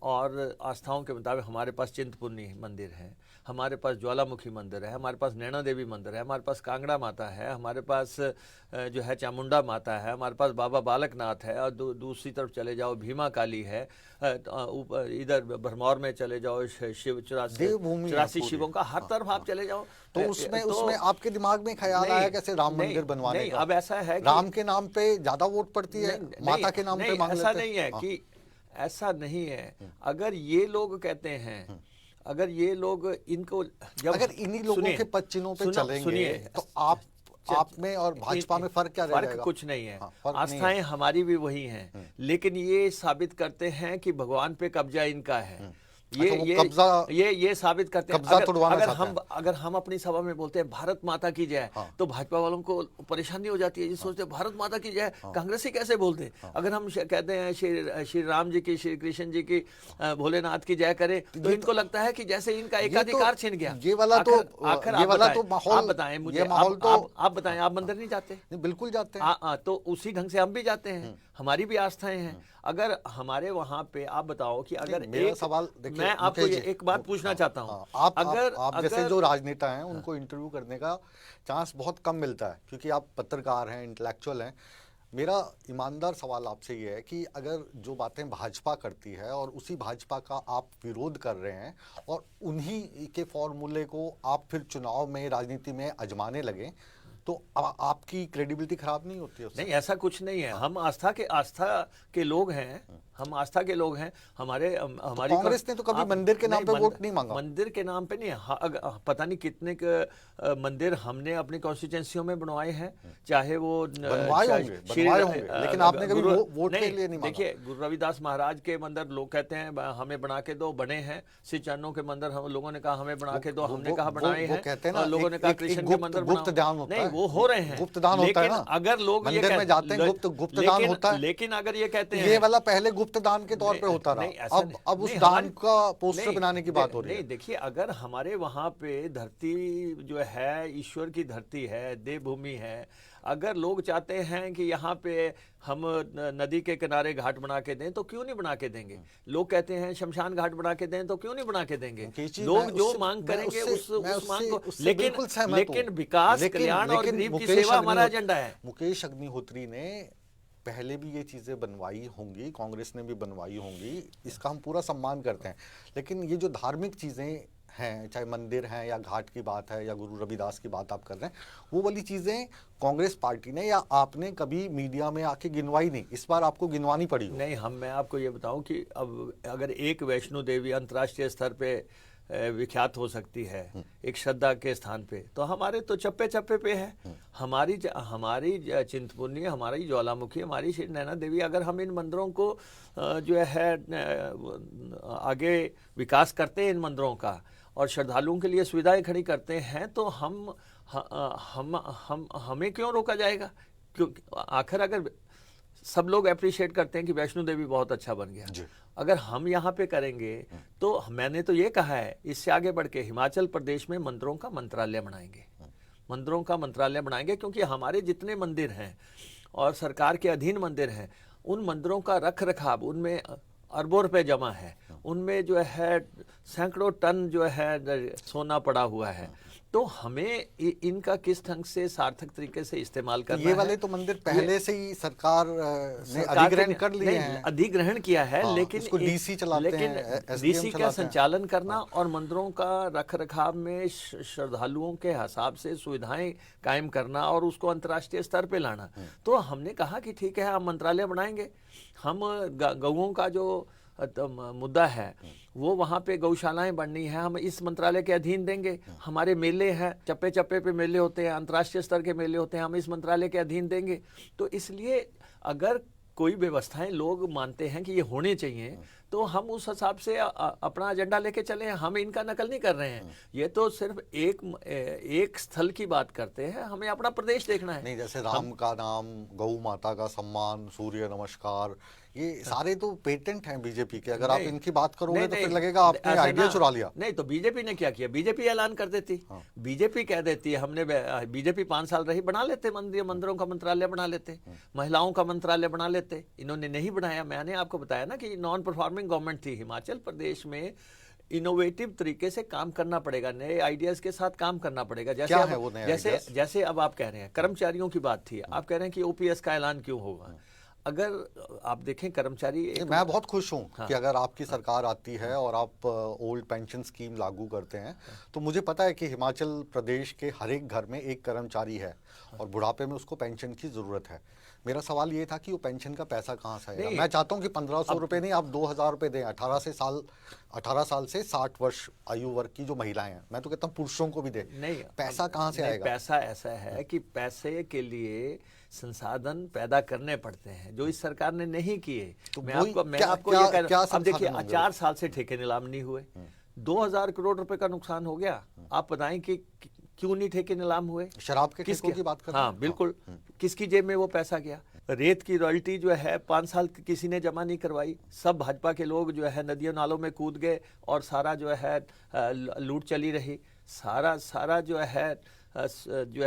और आस्थाओं के मुताबिक हमारे पास चिंतपूर्णी मंदिर है, हमारे पास ज्वालामुखी मंदिर है, हमारे पास नैना देवी मंदिर है, हमारे पास कांगड़ा माता है, हमारे पास जो है चामुंडा माता है, हमारे पास बाबा बालकनाथ है, और दूसरी तरफ चले जाओ भीमा काली है, इधर भरमौर में चले जाओ शिव 84 शिवों का, हर तरफ आप चले जाओ। तो उसमें आपके दिमाग में ख्याल आया कैसे राम मंदिर बनवाने का? अब ऐसा है, राम के नाम पे ज्यादा वोट पड़ती है, माता के नाम पे मांग लेते हैं। ऐसा नहीं है कि ऐसा नहीं है। अगर ये लोग कहते हैं, अगर ये लोग इनको, जब अगर इन्हीं लोगों के पद चिन्हों पे चलेंगे तो आप में और भाजपा में फर्क क्या रहेगा? फर्क कुछ नहीं है। आस्थाएं हमारी भी वही हैं, लेकिन ये साबित करते हैं कि भगवान पे कब्जा इनका है। ये साबित करते हैं। अगर हम अपनी सभा में बोलते हैं भारत माता की जय, तो भाजपा वालों को परेशानी हो जाती है। ये सोचते हैं भारत माता की जय कांग्रेसी कैसे बोलते हैं। अगर हम कहते हैं श्री राम जी की, श्री कृष्ण जी की, भोलेनाथ की जय करें, तो इनको लगता है कि जैसे इनका एकाधिकार छिन गया। ये वाला तो आप बताएं मुझे, आप बताएं, आप मंदिर नहीं जाते? बिल्कुल जाते हैं। तो उसी ढंग से हम भी जाते हैं, हमारी भी आस्थाएं हैं। अगर हमारे वहां पे, आप बताओ कि अगर एक सवाल, मैं आपको एक बात पूछना चाहता हूं, आप जैसे जो राजनेता हैं उनको इंटरव्यू करने का चांस बहुत कम मिलता है, क्योंकि आप पत्रकार हैं, इंटेलेक्चुअल हैं। मेरा ईमानदार सवाल आपसे ये है कि अगर जो बातें भाजपा करती है और उसी भाजपा का आप विरोध कर रहे हैं और उन्हीं के फॉर्मूले को आप फिर चुनाव में, राजनीति में आजमाने लगे, तो आपकी क्रेडिबिलिटी खराब नहीं होती है उससे? नहीं, ऐसा कुछ नहीं है। हम आस्था के लोग हैं, हम आस्था के लोग हैं। हमारी कांग्रेस ने तो कभी मंदिर के नाम पे वोट नहीं मांगा। मंदिर के नाम पे नहीं, पता नहीं कितने मंदिर हमने अपनी कॉन्स्टिट्यूंसियों में बनवाए हैं, चाहे वो बनवाए होंगे, लेकिन आपने कभी वोट के लिए नहीं मांगा। देखिए, गुरु रविदास महाराज के मंदिर लोग कहते हैं हमें बना के दो, बने हैं। श्री चरणों के मंदिर हम लोगों ने कहा हमें बना के दो, हमने कहा बनाए हैं। लोगों ने कहा कृष्ण के मंदिर बनाओ, नहीं वो हो रहे हैं, गुप्तदान होता है ना। अगर लोग मंदिर में जाते हैं, गुप्तदान होता है। लेकिन अगर ये कहते हैं, ये वाला पहले गुप्त दान के तौर पे होता रहा, अब उस दान का पोस्टर बनाने की बात हो रही है। नहीं, देखिए, अगर हमारे वहां पे धरती जो है ईश्वर की धरती है, देवभूमि है, अगर लोग चाहते हैं कि यहाँ पे हम नदी के किनारे घाट बना के दें, तो क्यों नहीं बना के देंगे। लोग कहते हैं शमशान घाट बना के दें, तो क्यों नहीं बना के देंगे। लोग जो मांग करेंगे उस मांग को, लेकिन विकास, कल्याण और गरीब की सेवा हमारा एजेंडा है। मुकेश अग्निहोत्री ने पहले भी ये चीज़ें बनवाई होंगी, कांग्रेस ने भी बनवाई होंगी, इसका हम पूरा सम्मान करते हैं। लेकिन ये जो धार्मिक चीज़ें हैं, चाहे मंदिर हैं या घाट की बात है या गुरु रविदास की बात आप कर रहे हैं, वो वाली चीजें कांग्रेस पार्टी ने या आपने कभी मीडिया में आके गिनवाई नहीं, इस बार आपको गिनवानी पड़ी हो? नहीं, मैं आपको ये बताऊं कि अब अगर एक वैष्णो देवी अंतर्राष्ट्रीय स्तर पे विख्यात हो सकती है एक श्रद्धा के स्थान पे, तो हमारे तो चप्पे चप्पे पे है। हमारी चिंतपूर्णी, हमारी ज्वालामुखी, हमारी श्री नैना देवी, अगर हम इन मंदिरों को जो है आगे विकास करते हैं इन मंदिरों का और श्रद्धालुओं के लिए सुविधाएं खड़ी करते हैं, तो हमें क्यों रोका जाएगा? क्योंकि आखिर अगर सब लोग अप्रिशिएट करते हैं कि वैष्णो देवी बहुत अच्छा बन गया, अगर हम यहाँ पे करेंगे तो मैंने तो ये कहा है इससे आगे बढ़ के हिमाचल प्रदेश में मंदिरों का मंत्रालय बनाएंगे, मंदिरों का मंत्रालय बनाएंगे, क्योंकि हमारे जितने मंदिर हैं और सरकार के अधीन मंदिर हैं, उन मंदिरों का रख रखाव, उनमें अरबों रुपए जमा है, उनमें जो है सैकड़ों टन जो है सोना पड़ा हुआ है, तो हमें इनका किस ढंग से सार्थक तरीके से इस्तेमाल करना है। ये वाले तो मंदिर पहले से ही सरकार ने अधिग्रहण कर लिए हैं, अधिग्रहण किया है, लेकिन इसको डीसी चलाते हैं, डीसी का संचालन करना और मंदिरों का रख रखाव में श्रद्धालुओं के हिसाब से सुविधाएं कायम करना और उसको अंतर्राष्ट्रीय स्तर पे लाना। तो हमने कहा कि ठीक है, हम मंत्रालय बनाएंगे, हम गऊओं का जो मुद्दा है वो वहाँ पे गौशालाएं बननी है, हम इस मंत्रालय के अधीन देंगे। हमारे मेले हैं, चप्पे चप्पे पे मेले होते हैं, अंतर्राष्ट्रीय स्तर के मेले होते हैं, हम इस मंत्रालय के अधीन देंगे। तो इसलिए अगर कोई व्यवस्थाएं लोग मानते हैं कि ये होने चाहिए, तो हम उस हिसाब से अपना एजेंडा लेके चले हैं। हम इनका नकल नहीं कर रहे हैं, ये तो सिर्फ एक स्थल की बात करते हैं, हमें अपना प्रदेश देखना है। नहीं, जैसे राम का नाम, गौ माता का सम्मान, सूर्य नमस्कार, ये सारे तो पेटेंट हैं बीजेपी के। अगर आप इनकी बात करोगे तो फिर लगेगा आपने आइडिया चुरा लिया। नहीं, तो बीजेपी ने क्या किया? बीजेपी ऐलान कर देती, बीजेपी कह देती है हमने, बीजेपी 5 साल रही, बना लेते मंदिरों का मंत्रालय बना लेते, महिलाओं का मंत्रालय बना लेते। इन्होंने नहीं बनाया। मैंने आपको बताया ना कि नॉन परफॉर्मिंग गवर्नमेंट थी हिमाचल प्रदेश में। इनोवेटिव तरीके से काम करना पड़ेगा, नए आइडियाज के साथ काम करना पड़ेगा। जैसे अब आप कह रहे हैं कर्मचारियों की बात थी, आप कह रहे हैं कि ओपीएस का ऐलान क्यों होगा? अगर आप देखें कर्मचारी, मैं बहुत खुश हूं कि अगर आपकी सरकार आती है और आप ओल्ड पेंशन स्कीम लागू करते हैं, तो मुझे पता है कि हिमाचल प्रदेश के हर एक घर में एक कर्मचारी है और बुढ़ापे में उसको पेंशन की जरूरत है। मेरा सवाल ये था कि वो पेंशन का पैसा कहाँ से आएगा? मैं चाहता हूँ कि 1500 रुपये नहीं, आप 2000 रुपये दें। 18 साल से 60 वर्ष आयु वर्ग की जो महिलाएं हैं, मैं तो कहता हूँ पुरुषों को भी दे। नहीं, पैसा कहाँ से आएगा? पैसा ऐसा है कि पैसे के लिए संसाधन पैदा करने पड़ते हैं, जो इस सरकार ने नहीं किए। तो मैं आपको ये कह रहा हूं, अब देखिए 4 साल से ठेके नीलाम नहीं हुए, 2000 करोड़ रुपए का नुकसान हो गया। आप बताएं कि क्यों नहीं ठेके नीलाम हुए? शराब के ठेकों की बात कर रहे हैं? हाँ बिल्कुल। किसकी जेब में वो पैसा गया? रेत की रॉयल्टी जो है 5 साल किसी ने जमा नहीं करवाई। सब भाजपा के लोग जो है नदियों नालों में कूद गए और सारा जो है लूट चली रही। सारा जो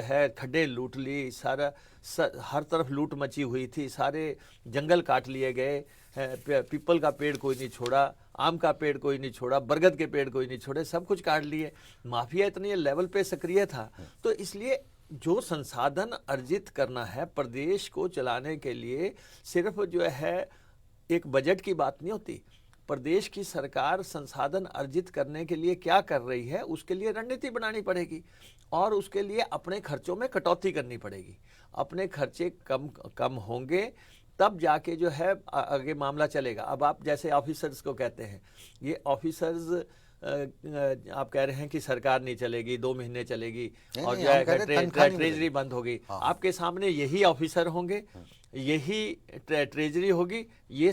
है खड्डे लूट ली, हर तरफ लूट मची हुई थी, सारे जंगल काट लिए गए, पीपल का पेड़ कोई नहीं छोड़ा, आम का पेड़ कोई नहीं छोड़ा, बरगद के पेड़ कोई नहीं छोड़े, सब कुछ काट लिए। माफिया इतनी लेवल पे सक्रिय था। तो इसलिए जो संसाधन अर्जित करना है प्रदेश को चलाने के लिए, सिर्फ जो है एक बजट की बात नहीं होती। प्रदेश की सरकार संसाधन अर्जित करने के लिए क्या कर रही है, उसके लिए रणनीति बनानी पड़ेगी और उसके लिए अपने खर्चों में कटौती करनी पड़ेगी। अपने खर्चे कम होंगे तब जाके जो है आगे मामला चलेगा। अब आप जैसे ऑफिसर्स को कहते हैं, ये ऑफिसर्स आप कह रहे हैं कि सरकार नहीं चलेगी, 2 महीने चलेगी और जो है ट्रेजरी बंद होगी। आपके सामने यही ऑफिसर होंगे, यही ट्रेजरी होगी, ये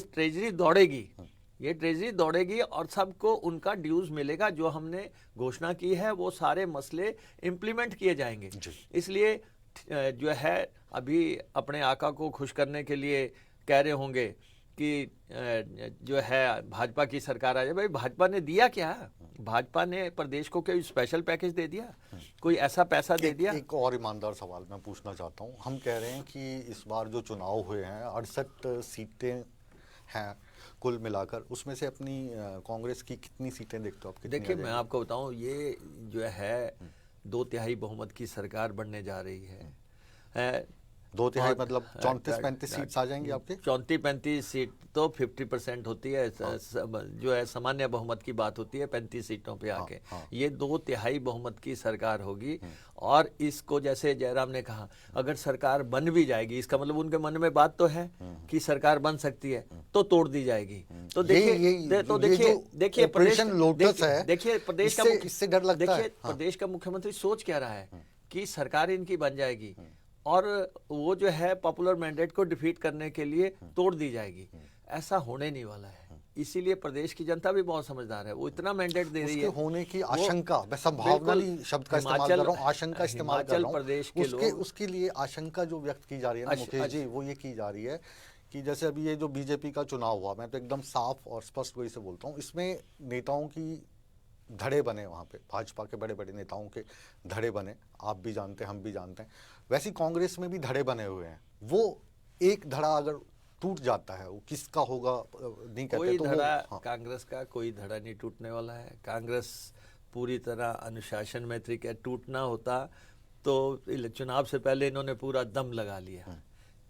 ट्रेजरी दौड़ेगी और सबको उनका ड्यूज मिलेगा। जो हमने घोषणा की है वो सारे मसले इम्प्लीमेंट किए जाएंगे। इसलिए जो है अभी अपने आका को खुश करने के लिए कह रहे होंगे कि जो है भाजपा की सरकार आ जाए। भाई भाजपा ने दिया क्या? भाजपा ने प्रदेश को कोई स्पेशल पैकेज दे दिया? कोई ऐसा पैसा दे दिया? एक और ईमानदार सवाल मैं पूछना चाहता हूँ। हम कह रहे हैं कि इस बार जो चुनाव हुए हैं 68 सीटें हैं कुल मिलाकर, उसमें से अपनी कांग्रेस की कितनी सीटें देखते हो आप? देखिए मैं आपको बताऊं, ये जो है 2/3 बहुमत की सरकार बनने जा रही है। दो तिहाई मतलब 34-35 सीट्स आ जाएंगी आपके। 34-35 सीट तो 50% होती है, जो है सामान्य बहुमत की बात होती है 35 सीटों पे आके। ये 2/3 बहुमत की सरकार होगी। और इसको जैसे जयराम ने कहा, अगर सरकार बन भी जाएगी, इसका मतलब उनके मन में बात तो है कि सरकार बन सकती है, तो तोड़ दी जाएगी। तो देखिए ऑपरेशन लोटस है, देखिए प्रदेश का इससे डर लगता है। देखिए प्रदेश का मुख्यमंत्री सोच क्या रहा है कि सरकार इनकी बन जाएगी और वो जो है पॉपुलर मैंडेट को डिफीट करने के लिए तोड़ दी जाएगी। ऐसा होने नहीं वाला है। इसीलिए प्रदेश की जनता भी बहुत समझदार है, वो इतना मैंडेट दे रही है। होने की आशंका, मैं संभावना नहीं शब्द का इस्तेमाल कर रहा हूँ, आशंका इस्तेमाल कर रहा हूँ। प्रदेश के लोग उसके लिए आशंका जो व्यक्त की जा रही है ना मुकेश जी, वो ये की जा रही है कि जैसे अभी ये जो बीजेपी का चुनाव हुआ, मैं तो एकदम साफ और स्पष्ट वही से बोलता हूँ, इसमें नेताओं की धड़े बने, वहाँ पे भाजपा के बड़े बड़े नेताओं के धड़े बने, आप भी जानते हैं, हम भी जानते हैं। वैसे कांग्रेस में भी धड़े बने हुए हैं। वो एक धड़ा अगर टूट जाता है, वो किसका होगा नहीं कहते। कोई तो धड़ा कांग्रेस का कोई धड़ा नहीं टूटने वाला है। कांग्रेस पूरी तरह अनुशासन में थी। क्या टूटना होता तो चुनाव से पहले इन्होंने पूरा दम लगा लिया।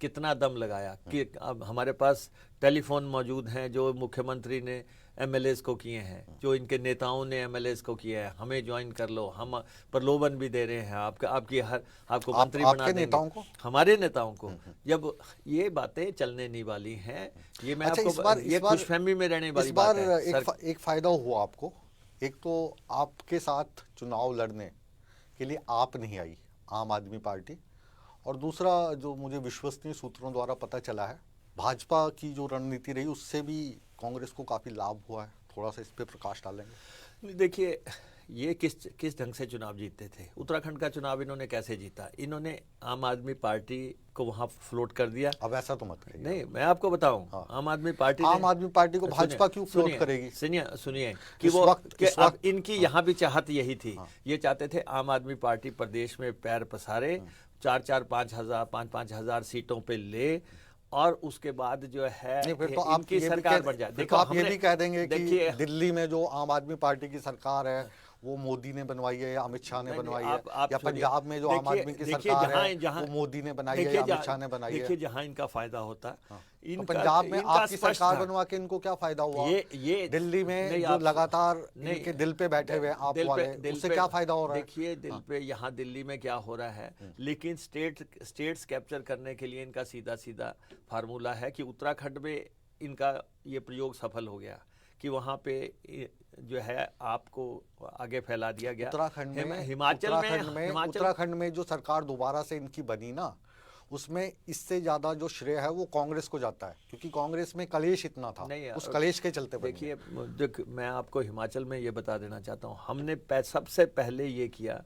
कितना दम लगाया कि अब हमारे पास टेलीफोन मौजूद हैं जो मुख्यमंत्री ने एमएलएस को किए हैं, जो इनके नेताओं ने एमएलएस को किया है, हमें ज्वाइन कर लो, हम प्रलोभन भी दे रहे हैं, आपको मंत्री बना देंगे, नेताओं को, हमारे नेताओं को। जब ये बातें चलने नहीं वाली हैं, ये मैं आपको ये खुशफहमी में रहने वाली बात है। एक फायदा हुआ आपको, एक तो आपके साथ चुनाव लड़ने के लिए आप नहीं आई आम आदमी पार्टी, और दूसरा जो मुझे विश्वसनीय सूत्रों द्वारा पता चला है, भाजपा की जो रणनीति रही उससे भी कांग्रेस को काफी लाभ हुआ है। थोड़ा सा इस पे प्रकाश डालेंगे। देखिए ये किस ढंग से चुनाव जीतते थे। उत्तराखंड का चुनाव इन्होंने कैसे जीता? इन्होंने आम आदमी पार्टी को वहां फ्लोट कर दिया। अब ऐसा तो मत कहिए। नहीं, मैं आपको बताऊं, हाँ। आम आदमी पार्टी को भाजपा क्यों फ्लोट करेगी? सुनिए कि वो अब इनकी यहाँ भी चाहत यही थी। ये चाहते थे आम आदमी पार्टी प्रदेश में पैर पसारे, 4-5 हजार सीटों पे ले, और उसके बाद जो है फिर तो इनकी सरकार बन जाए। देखो आप ये भी कह देंगे कि दिल्ली में जो आम आदमी पार्टी की सरकार है वो मोदी ने बनवाई है या अमित शाह ने बनवाई है, या पंजाब में जो आम आदमी की सरकार है वो मोदी ने बनाई है या अमित शाह ने बनाई है। देखिए जहां इनका फायदा होता है, तो पंजाब में आपकी सरकार बनवा के इनको क्या फायदा हुआ? ये दिल्ली में जो लगातार इनके दिल पे बैठे हुए आप वाले, उससे क्या फायदा हो रहा है? देखिए दिल पे यहाँ दिल्ली में क्या हो रहा है, लेकिन स्टेट्स कैप्चर करने के लिए इनका सीधा सीधा फार्मूला है कि उत्तराखंड में इनका ये प्रयोग सफल हो गया कि वहां पे जो है आपको आगे फैला दिया गया। उत्तराखंड में जो सरकार दोबारा से इनकी बनी ना, उसमें इससे ज्यादा जो श्रेय है वो कांग्रेस को जाता है, क्योंकि कांग्रेस में कलेश इतना था, उस कलेश के चलते। देखिए मैं आपको हिमाचल में ये बता देना चाहता हूँ, हमने सबसे पहले ये किया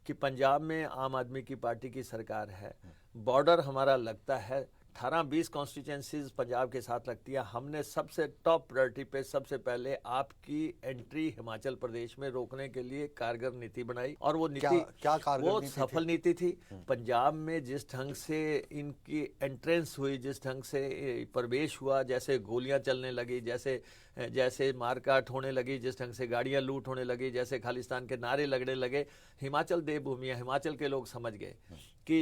कि पंजाब में आम आदमी की पार्टी की सरकार है, बॉर्डर हमारा लगता है 18-20 कॉन्स्टिट्यूंसीज पंजाब के साथ लगती है। हमने सबसे टॉप प्रायोरिटी पे सबसे पहले आपकी एंट्री हिमाचल प्रदेश में रोकने के लिए कारगर नीति बनाई, और वो नीति क्या कारगर वो सफल नीति थी। पंजाब में जिस ढंग से इनकी एंट्रेंस हुई, जिस ढंग से प्रवेश हुआ, जैसे गोलियां चलने लगी, जैसे मारकाट होने लगी, जिस ढंग से गाड़ियां लूट होने लगी, जैसे खालिस्तान के नारे लगने लगे, हिमाचल देवभूमि है, हिमाचल के लोग समझ गए कि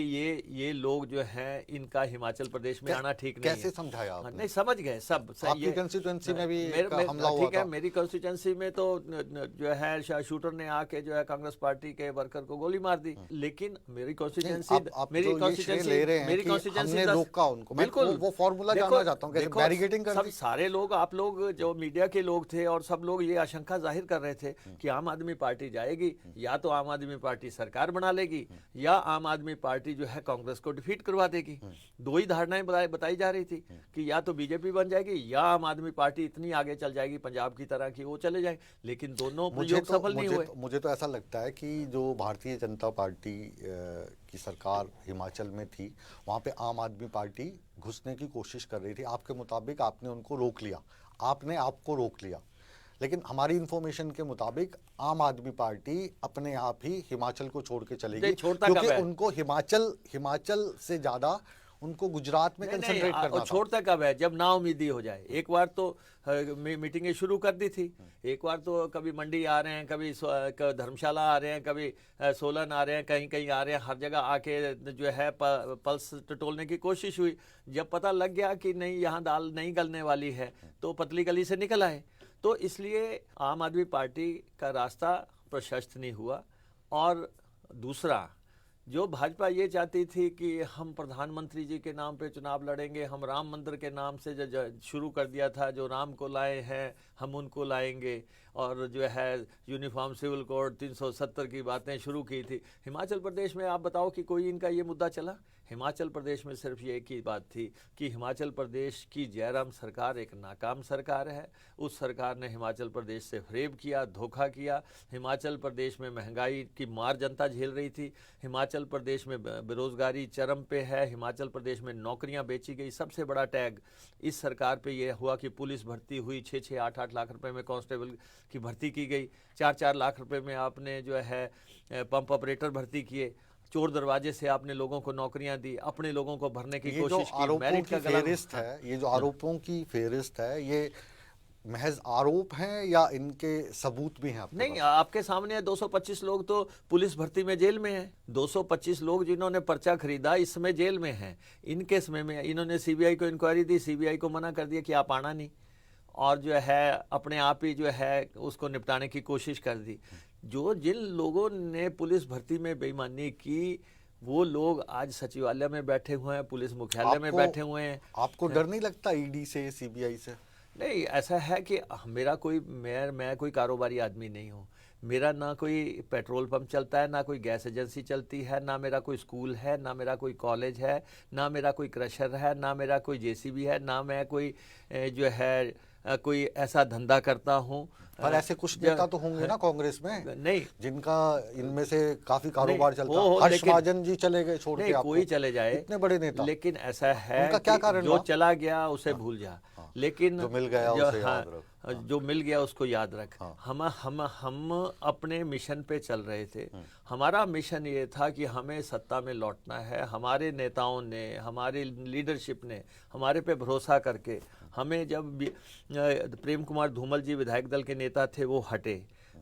ये लोग जो हैं इनका हिमाचल प्रदेश में आना ठीक नहीं है। कैसे समझाया आपने? नहीं, समझ गए सब। आपकी कंस्टिट्यूएंसी में भी हमला हुआ ठीक है, मेरी कंस्टिट्यूएंसी में तो जो है शूटर ने आके जो है कांग्रेस पार्टी के वर्कर को गोली मार दी, लेकिन मेरी कंस्टिट्यूएंसी हमने रोका उनको। बिल्कुल वो फॉर्मूला जानना चाहता हूं, कैसे बैरिकेडिंग कर दी? सारे लोग, आप लोग जो मीडिया के लोग थे और सब लोग ये आशंका जाहिर कर रहे थे कि आम आदमी पार्टी जाएगी, या तो आम आदमी पार्टी सरकार बना लेगी, या आम आदमी पार्टी जो है कांग्रेस को डिफीट करवा देगी। दो ही धारणाएं बताई जा रही थी कि या तो बीजेपी बन जाएगी या आम आदमी पार्टी इतनी आगे चल जाएगी पंजाब की तरह कि वो चले जाएंगे, लेकिन दोनों प्रयोग सफल नहीं हुए। मुझे तो ऐसा लगता है कि जो भारतीय जनता पार्टी की सरकार हिमाचल में थी, वहां पे आम आदमी पार्टी घुसने की कोशिश कर रही थी। आपके मुताबिक आपने उनको रोक लिया, आपने आपको रोक लिया, लेकिन हमारी इंफॉर्मेशन के मुताबिक आम आदमी पार्टी अपने आप ही हिमाचल को छोड़ के चलेगी, क्योंकि उनको हिमाचल से ज्यादा उनको गुजरात में नहीं, कंसंट्रेट नहीं, करना था। छोड़ता कब है, जब नाउमीदी हो जाए। एक बार तो मीटिंगें शुरू कर दी थी, एक बार तो कभी मंडी आ रहे हैं, कभी धर्मशाला आ रहे हैं, कभी सोलन आ रहे हैं, कहीं कहीं आ रहे हैं, हर जगह आके जो है पल्स टटोलने की कोशिश हुई। जब पता लग गया कि नहीं, यहाँ दाल नहीं गलने वाली है, तो पतली गली से निकल आए। तो इसलिए आम आदमी पार्टी का रास्ता प्रशस्त नहीं हुआ। और दूसरा, जो भाजपा ये चाहती थी कि हम प्रधानमंत्री जी के नाम पे चुनाव लड़ेंगे, हम राम मंदिर के नाम से जो शुरू कर दिया था, जो राम को लाए हैं हम उनको लाएंगे, और जो है यूनिफॉर्म सिविल कोड 370 की बातें शुरू की थी। हिमाचल प्रदेश में आप बताओ कि कोई इनका ये मुद्दा चला? हिमाचल प्रदेश में सिर्फ ये एक ही बात थी कि हिमाचल प्रदेश की जयराम सरकार एक नाकाम सरकार है। उस सरकार ने हिमाचल प्रदेश से फरेब किया, धोखा किया। हिमाचल प्रदेश में महंगाई की मार जनता झेल रही थी। हिमाचल प्रदेश में बेरोजगारी चरम पे है। हिमाचल प्रदेश में नौकरियां बेची गई। सबसे बड़ा टैग इस सरकार पे ये हुआ कि पुलिस भर्ती हुई, 6-6, 8-8 लाख रुपए में कांस्टेबल की भर्ती की गई, 4-4 लाख रुपए में आपने जो है पंप ऑपरेटर भर्ती किए, चोर दरवाजे से आपने लोगों को नौकरियां दी, अपने लोगों को भरने की कोशिश की। मेरिट की फेरिस्त है, ये जो आरोपों की फेरिस्त है, ये महज आरोप हैं या इनके सबूत भी हैं आपके नहीं, पास? आपके सामने है। 225 लोग तो पुलिस भर्ती में जेल में हैं। 225 लोग जिन्होंने पर्चा खरीदा इस समय जेल में हैं। इनके समय में इन्होंने सीबीआई को इंक्वायरी दी, सीबीआई को मना कर दिया कि आप आना नहीं, और जो है अपने आप ही जो है उसको निपटाने की कोशिश कर दी। जिन लोगों ने पुलिस भर्ती में बेईमानी की, वो लोग आज सचिवालय में बैठे हुए हैं, पुलिस मुख्यालय में बैठे हुए हैं। आपको डर नहीं लगता ईडी से, सीबीआई से? नहीं, ऐसा है कि मेरा कोई मैं कोई कारोबारी आदमी नहीं हूँ। मेरा ना कोई पेट्रोल पंप चलता है, ना कोई गैस एजेंसी चलती है, ना मेरा कोई स्कूल है, ना मेरा कोई कॉलेज है, ना मेरा कोई क्रशर है, ना मेरा कोई जेसीबी है, ना मैं कोई जो है कोई ऐसा धंधा करता हूँ। पर ऐसे कुछ नेता तो होंगे ना कांग्रेस में, नहीं, जिनका इनमें से काफी कारोबार चलता है। हर्ष महाजन जी चले गए छोड़ के आपको, कोई चले जाए, इतने बड़े नेता, लेकिन ऐसा है उनका क्या कारण जो था? चला गया उसे भूल जा, लेकिन जो मिल गया उसे याद रख। जो मिल गया उसको याद रख। हम अपने मिशन पे चल रहे थे। हमारा मिशन ये था कि हमें सत्ता में लौटना है। हमारे नेताओं ने, हमारी लीडरशिप ने हमारे पे भरोसा करके हमें, जब प्रेम कुमार धूमल जी विधायक दल के नेता थे वो हटे,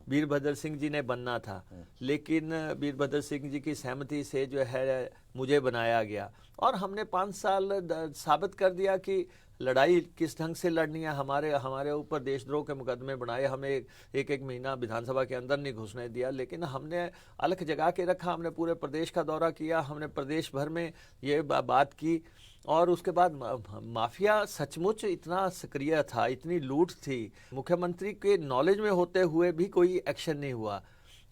वीरभद्र सिंह जी ने बनना था, लेकिन वीरभद्र सिंह जी की सहमति से जो है मुझे बनाया गया, और हमने 5 साल साबित कर दिया कि लड़ाई किस ढंग से लड़नी है। हमारे ऊपर देशद्रोह के मुकदमे बनाए, हमें एक महीना विधानसभा के अंदर नहीं घुसने दिया, लेकिन हमने अलख जगा के रखा। हमने पूरे प्रदेश का दौरा किया, हमने प्रदेश भर में ये बात की, और उसके बाद माफिया सचमुच इतना सक्रिय था, इतनी लूट थी, मुख्यमंत्री के नॉलेज में होते हुए भी कोई एक्शन नहीं हुआ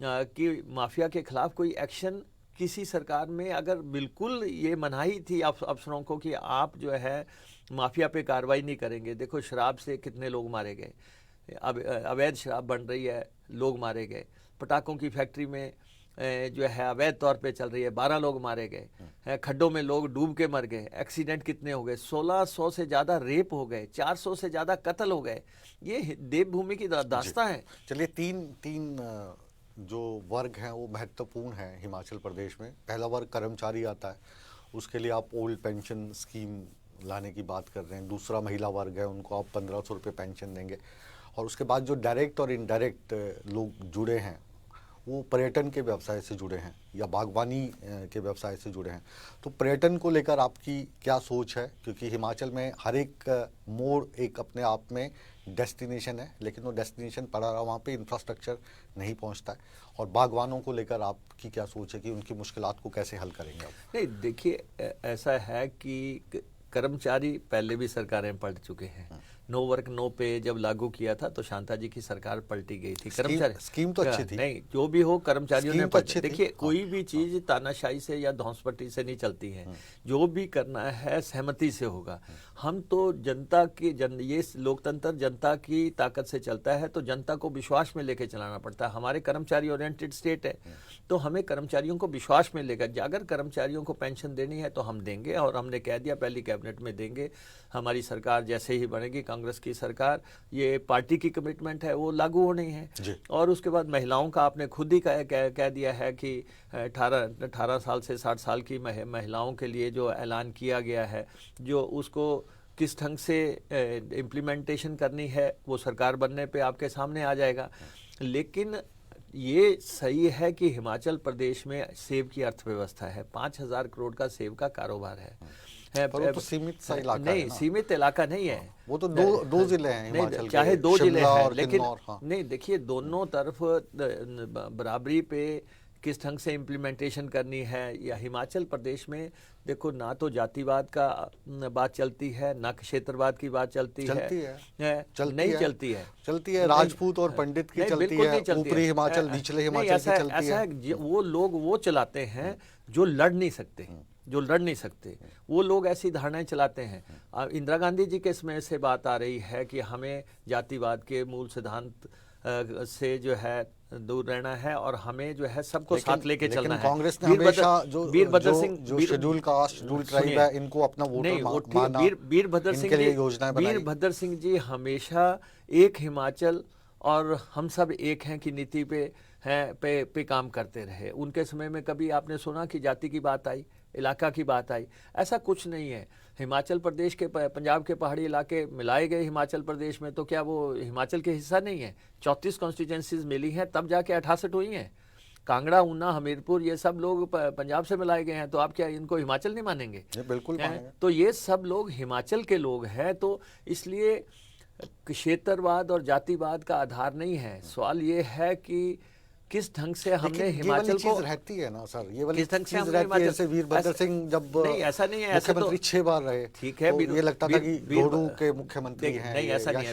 कि माफिया के खिलाफ कोई एक्शन किसी सरकार में। अगर बिल्कुल ये मनाही थी अफसरों को कि आप जो है माफिया पे कार्रवाई नहीं करेंगे। देखो, शराब से कितने लोग मारे गए, अब अवैध शराब बन रही है, लोग मारे गए। पटाखों की फैक्ट्री में जो है अवैध तौर पे चल रही है, 12 लोग मारे गए। खड्डों में लोग डूब के मर गए। एक्सीडेंट कितने हो गए, 1600 से ज़्यादा रेप हो गए, 400 से ज़्यादा कत्ल हो गए। ये देवभूमि की दास्तां है। चलिए, तीन जो वर्ग हैं वो महत्वपूर्ण हैं हिमाचल प्रदेश में। पहला वर्ग कर्मचारी आता है, उसके लिए आप ओल्ड पेंशन स्कीम लाने की बात कर रहे हैं। दूसरा महिला वर्ग है, उनको आप 1500 रुपये पेंशन देंगे। और उसके बाद जो डायरेक्ट और इनडायरेक्ट लोग जुड़े हैं, वो पर्यटन के व्यवसाय से जुड़े हैं या बागवानी के व्यवसाय से जुड़े हैं। तो पर्यटन को लेकर आपकी क्या सोच है? क्योंकि हिमाचल में हर एक मोड़ एक अपने आप में डेस्टिनेशन है, लेकिन वो डेस्टिनेशन पड़ा रहा, वहाँ पे इंफ्रास्ट्रक्चर नहीं पहुँचता है। और बागवानों को लेकर आपकी क्या सोच है कि उनकी मुश्किलात को कैसे हल करेंगे आप? नहीं, देखिए, ऐसा है कि कर्मचारी पहले भी सरकारें पलट चुके हैं। नो वर्क नो पे जब लागू किया था तो शांता जी की सरकार पलटी गई थी। कर्मचारी स्कीम तो अच्छी थी। नहीं, जो भी हो, कर्मचारियों ने तो देखिए, कोई भी चीज तानाशाही से या धौंसपट्टी से नहीं चलती है। जो भी करना है सहमति से होगा। हम तो जनता की ये लोकतंत्र जनता की ताकत से चलता है, तो जनता को विश्वास में लेके चलाना पड़ता है। हमारे कर्मचारी ओरिएंटेड स्टेट है, तो हमें कर्मचारियों को विश्वास में लेकर, अगर कर्मचारियों को पेंशन देनी है तो हम देंगे, और हमने कह दिया पहली कैबिनेट में देंगे। हमारी सरकार जैसे ही बनेगी कांग्रेस की सरकार, ये पार्टी की कमिटमेंट है, वो लागू होनी है। जी। और उसके बाद महिलाओं का आपने खुद ही कह दिया है कि 18 साल से 60 साल की महिलाओं के लिए जो ऐलान किया गया है, जो उसको किस ढंग से इम्प्लीमेंटेशन करनी है वो सरकार बनने पे आपके सामने आ जाएगा। लेकिन ये सही है कि हिमाचल प्रदेश में सेब की अर्थव्यवस्था है, 5,000 करोड़ का सेब का कारोबार है। पर वो तो सीमित सा इलाका है नहीं, ना। सीमित इलाका नहीं है, वो तो दो जिले हैं हिमाचल नहीं, के, चाहे 2 जिले शिमला हैं, और लेकिन किन्नौर। हाँ। नहीं, देखिए दोनों तरफ बराबरी पे किस ढंग से इम्प्लीमेंटेशन करनी है। या हिमाचल प्रदेश में देखो, ना तो जातिवाद का बात चलती है, ना क्षेत्रवाद की बात चलती है, नहीं चलती है, राजपूत और पंडित की चलती है, ऊपरी हिमाचल निचले हिमाचल की चलती है। वो लोग वो चलाते हैं जो लड़ नहीं सकते, वो लोग ऐसी धारणाएं चलाते हैं। इंदिरा गांधी जी के समय से बात आ रही है कि हमें जातिवाद के मूल सिद्धांत से जो है दूर रहना है और हमें जो है सबको साथ लेके चलना है। कांग्रेस ने हमेशा जो शेड्यूल कास्ट, शेड्यूल ट्राइब है, इनको अपना वोटर माना, वीरभद्र सिंह जी हमेशा एक हिमाचल और हम सब एक हैं की नीति पे काम करते रहे। उनके समय में कभी आपने सुना कि जाति की बात आई, इलाका की बात आई? ऐसा कुछ नहीं है। हिमाचल प्रदेश के पंजाब के पहाड़ी इलाके मिलाए गए हिमाचल प्रदेश में, तो क्या वो हिमाचल के हिस्सा नहीं है? 34 कॉन्स्टिट्यूंसीज मिली हैं तब जाके 68 हुई हैं। कांगड़ा, ऊना, हमीरपुर ये सब लोग पंजाब से मिलाए गए हैं, तो आप क्या इनको हिमाचल नहीं मानेंगे? बिल्कुल मानेंगे। तो ये सब लोग हिमाचल के लोग हैं। तो इसलिए क्षेत्रवाद और जातिवाद का आधार नहीं है। सवाल ये है कि किस ढंग से हमने हिमाचल को रहती है ना सर, ये वाली चीज रहती है। जैसे वीरभद्र सिंह जब नहीं, ऐसा नहीं है, ऐसा मुख्यमंत्री 6 बार रहे, ठीक है, तो ये लगता था कि रोडू के मुख्यमंत्री हैं। नहीं, ऐसा नहीं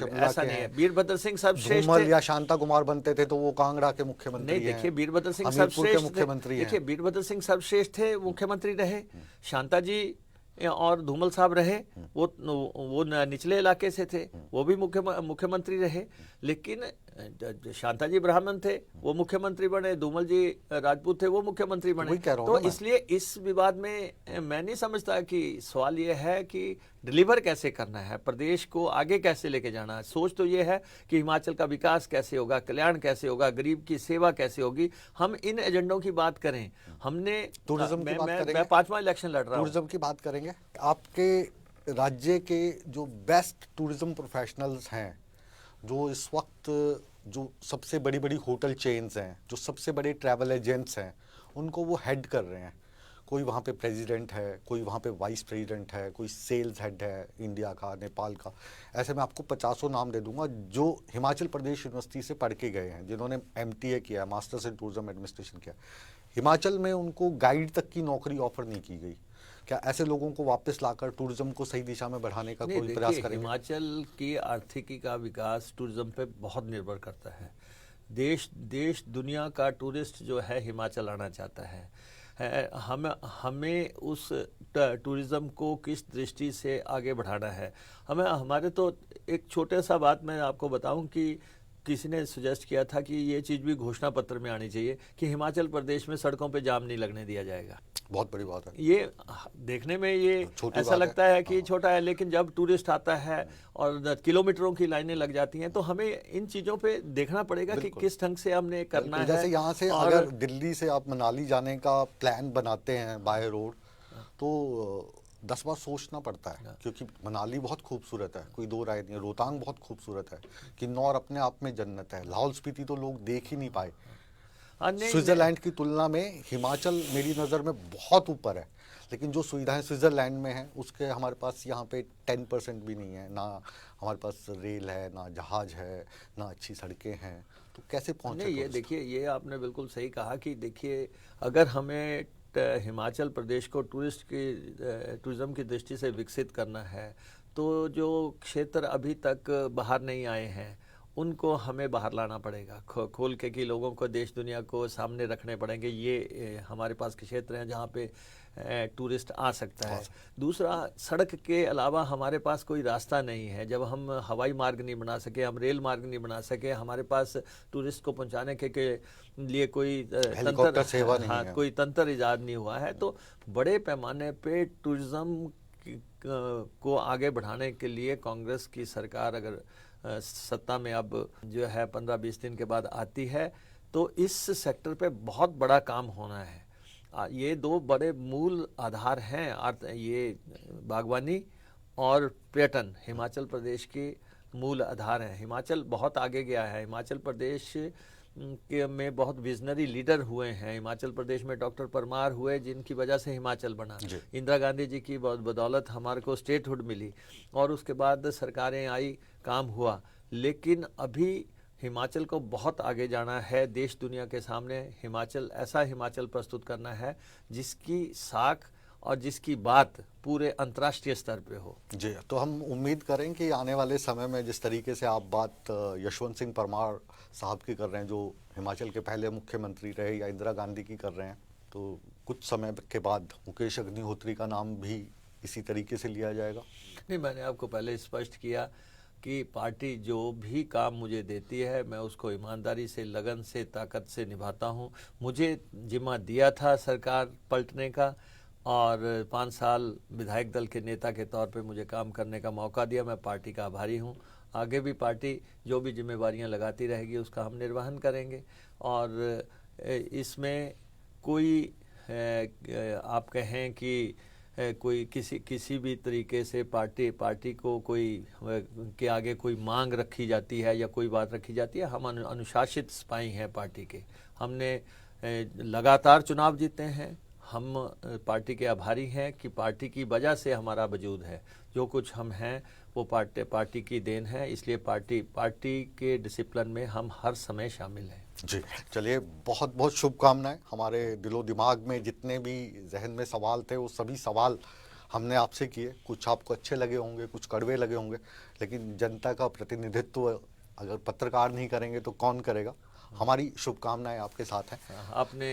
है। वीरभद्र सिंह सर्वश्रेष्ठ थे, या शांता कुमार बनते थे तो वो कांगड़ा के मुख्यमंत्री हैं। नहीं, देखिए वीरभद्र सिंह सर्वश्रेष्ठ मुख्यमंत्री हैं। देखिए वीरभद्र सिंह सर्वश्रेष्ठ थे, मुख्यमंत्री रहे। शांता जी और धूमल साहब रहे, वो निचले इलाके से थे, वो भी मुख्यमंत्री रहे। लेकिन शांता जी ब्राह्मण थे, वो मुख्यमंत्री बने, धूमल जी राजपूत थे, वो मुख्यमंत्री बने। तो इसलिए इस विवाद में मैं नहीं समझता कि सवाल ये है कि डिलीवर कैसे करना है, प्रदेश को आगे कैसे लेके जाना है। सोच तो ये है कि हिमाचल का विकास कैसे होगा, कल्याण कैसे होगा, गरीब की सेवा कैसे होगी। हम इन एजेंडों की बात करें। हमने टूरिज्म की बात करेंगे, मैं 5वां इलेक्शन लड़ रहा हूं, टूरिज्म की बात करेंगे। आपके राज्य के जो बेस्ट टूरिज्म प्रोफेशनल्स हैं, जो इस वक्त जो सबसे बड़ी बड़ी होटल चेन्स हैं, जो सबसे बड़े ट्रैवल एजेंट्स हैं, उनको वो हेड कर रहे हैं। कोई वहाँ पे प्रेसिडेंट है, कोई वहाँ पे वाइस प्रेसिडेंट है, कोई सेल्स हेड है इंडिया का, नेपाल का। ऐसे मैं आपको 50 नाम दे दूंगा जो हिमाचल प्रदेश यूनिवर्सिटी से पढ़ के गए हैं, जिन्होंने MTA किया, मास्टर्स इन टूरिज्म एडमिनिस्ट्रेशन किया। हिमाचल में उनको गाइड तक की नौकरी ऑफर नहीं की गई। क्या ऐसे लोगों को वापस लाकर टूरिज्म को सही दिशा में बढ़ाने का कोई प्रयास करेंगे? हिमाचल की आर्थिकी का विकास टूरिज्म पे बहुत निर्भर करता है। देश दुनिया का टूरिस्ट जो है हिमाचल आना चाहता है। हमें उस टूरिज्म को किस दृष्टि से आगे बढ़ाना है। हमारे तो एक छोटे सा बात मैं आपको बताऊं कि किसी ने सजेस्ट किया था कि ये चीज़ भी घोषणा पत्र में आनी चाहिए कि हिमाचल प्रदेश में सड़कों पे जाम नहीं लगने दिया जाएगा। बहुत बड़ी बात है। ये देखने में ये ऐसा लगता है कि छोटा है, लेकिन जब टूरिस्ट आता है और किलोमीटरों की लाइनें लग जाती हैं, तो हमें इन चीज़ों पे देखना पड़ेगा कि किस ढंग से हमने करना है। जैसे यहाँ से अगर दिल्ली से आप मनाली जाने का प्लान बनाते हैं बाय रोड, तो 10 बार सोचना पड़ता है, क्योंकि मनाली बहुत खूबसूरत है, कोई दो राय नहीं है। रोहतांग बहुत खूबसूरत है, किन्नौर अपने आप में जन्नत है, लाहौल स्पीति तो लोग देख ही नहीं पाए। स्विट्जरलैंड की तुलना में हिमाचल मेरी नज़र में बहुत ऊपर है, लेकिन जो सुविधाएं स्विट्जरलैंड में हैं उसके हमारे पास यहाँ पे 10% भी नहीं है। ना हमारे पास रेल है, ना जहाज है, ना अच्छी सड़कें हैं, तो कैसे पहुँचे? ये देखिए, ये आपने बिल्कुल सही कहा कि देखिए, अगर हमें हिमाचल प्रदेश को टूरिज्म की दृष्टि से विकसित करना है, तो जो क्षेत्र अभी तक बाहर नहीं आए हैं उनको हमें बाहर लाना पड़ेगा, खोल के कि लोगों को देश दुनिया को सामने रखने पड़ेंगे। ये हमारे पास क्षेत्र हैं जहाँ पे टूरिस्ट आ सकता है। दूसरा, सड़क के अलावा हमारे पास कोई रास्ता नहीं है। जब हम हवाई मार्ग नहीं बना सके, हम रेल मार्ग नहीं बना सके, हमारे पास टूरिस्ट को पहुंचाने के लिए कोई तंत्र, सेवा नहीं है। कोई तंत्र इजाद नहीं हुआ है, तो बड़े पैमाने पे टूरिज्म को आगे बढ़ाने के लिए कांग्रेस की सरकार अगर सत्ता में अब जो है 15-20 दिन के बाद आती है तो इस सेक्टर पे बहुत बड़ा काम होना है। ये दो बड़े मूल आधार हैं, ये बागवानी और पर्यटन हिमाचल प्रदेश के मूल आधार हैं। हिमाचल बहुत आगे गया है। हिमाचल प्रदेश में बहुत विजनरी लीडर हुए हैं। हिमाचल प्रदेश में डॉक्टर परमार हुए जिनकी वजह से हिमाचल बना। इंदिरा गांधी जी की बदौलत हमारे को स्टेटहुड मिली और उसके बाद सरकारें आई, काम हुआ। लेकिन अभी हिमाचल को बहुत आगे जाना है। देश दुनिया के सामने ऐसा हिमाचल प्रस्तुत करना है जिसकी साख और जिसकी बात पूरे अंतर्राष्ट्रीय स्तर पे हो। जी, तो हम उम्मीद करें कि आने वाले समय में जिस तरीके से आप बात यशवंत सिंह परमार साहब की कर रहे हैं, जो हिमाचल के पहले मुख्यमंत्री रहे, या इंदिरा गांधी की कर रहे हैं, तो कुछ समय के बाद मुकेश अग्निहोत्री का नाम भी इसी तरीके से लिया जाएगा। नहीं, मैंने आपको पहले स्पष्ट किया कि पार्टी जो भी काम मुझे देती है मैं उसको ईमानदारी से, लगन से, ताकत से निभाता हूँ। मुझे जिम्मा दिया था सरकार पलटने का और 5 साल विधायक दल के नेता के तौर पे मुझे काम करने का मौका दिया। मैं पार्टी का आभारी हूँ। आगे भी पार्टी जो भी जिम्मेवारियां लगाती रहेगी उसका हम निर्वहन करेंगे और इसमें कोई आप कहें कि कोई किसी भी तरीके से पार्टी को कोई के आगे कोई मांग रखी जाती है या कोई बात रखी जाती है। हम अनुशासित सिपाही हैं पार्टी के। हमने लगातार चुनाव जीते हैं। हम पार्टी के आभारी हैं कि पार्टी की वजह से हमारा वजूद है। जो कुछ हम हैं वो पार्टी की देन है। इसलिए पार्टी के डिसिप्लिन में हम हर समय शामिल हैं। जी, चलिए, बहुत बहुत शुभकामनाएं। हमारे दिलो दिमाग में जितने भी जहन में सवाल थे वो सभी सवाल हमने आपसे किए। कुछ आपको अच्छे लगे होंगे, कुछ कड़वे लगे होंगे, लेकिन जनता का प्रतिनिधित्व अगर पत्रकार नहीं करेंगे तो कौन करेगा। हमारी शुभकामनाएं आपके साथ हैं। आपने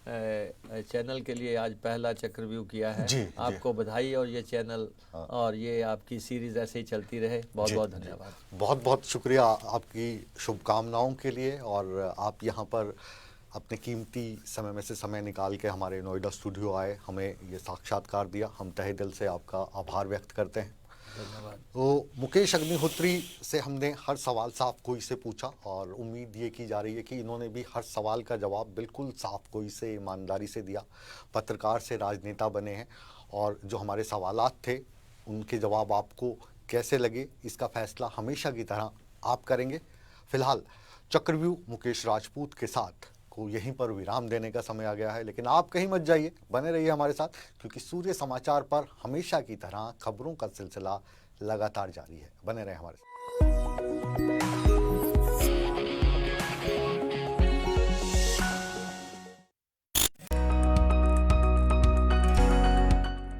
चैनल के लिए आज पहला चक्रव्यूह किया है। जी, आपको बधाई। और ये चैनल और ये आपकी सीरीज ऐसे ही चलती रहे। बहुत बहुत धन्यवाद। बहुत बहुत शुक्रिया आपकी शुभकामनाओं के लिए। और आप यहाँ पर अपने कीमती समय में से समय निकाल के हमारे नोएडा स्टूडियो आए, हमें ये साक्षात्कार दिया। हम तहे दिल से आपका आभार व्यक्त करते हैं। धन्यवाद। तो मुकेश अग्निहोत्री से हमने हर सवाल साफ कोई से पूछा और उम्मीद ये की जा रही है कि इन्होंने भी हर सवाल का जवाब बिल्कुल साफ कोई से, ईमानदारी से दिया। पत्रकार से राजनेता बने हैं और जो हमारे सवालात थे उनके जवाब आपको कैसे लगे इसका फैसला हमेशा की तरह आप करेंगे। फिलहाल चक्रव्यूह मुकेश राजपूत के साथ को यहीं पर विराम देने का समय आ गया है, लेकिन आप कहीं मत जाइए, बने रहिए हमारे साथ, क्योंकि सूर्य समाचार पर हमेशा की तरह खबरों का सिलसिला लगातार जारी है। बने रहे हमारे साथ।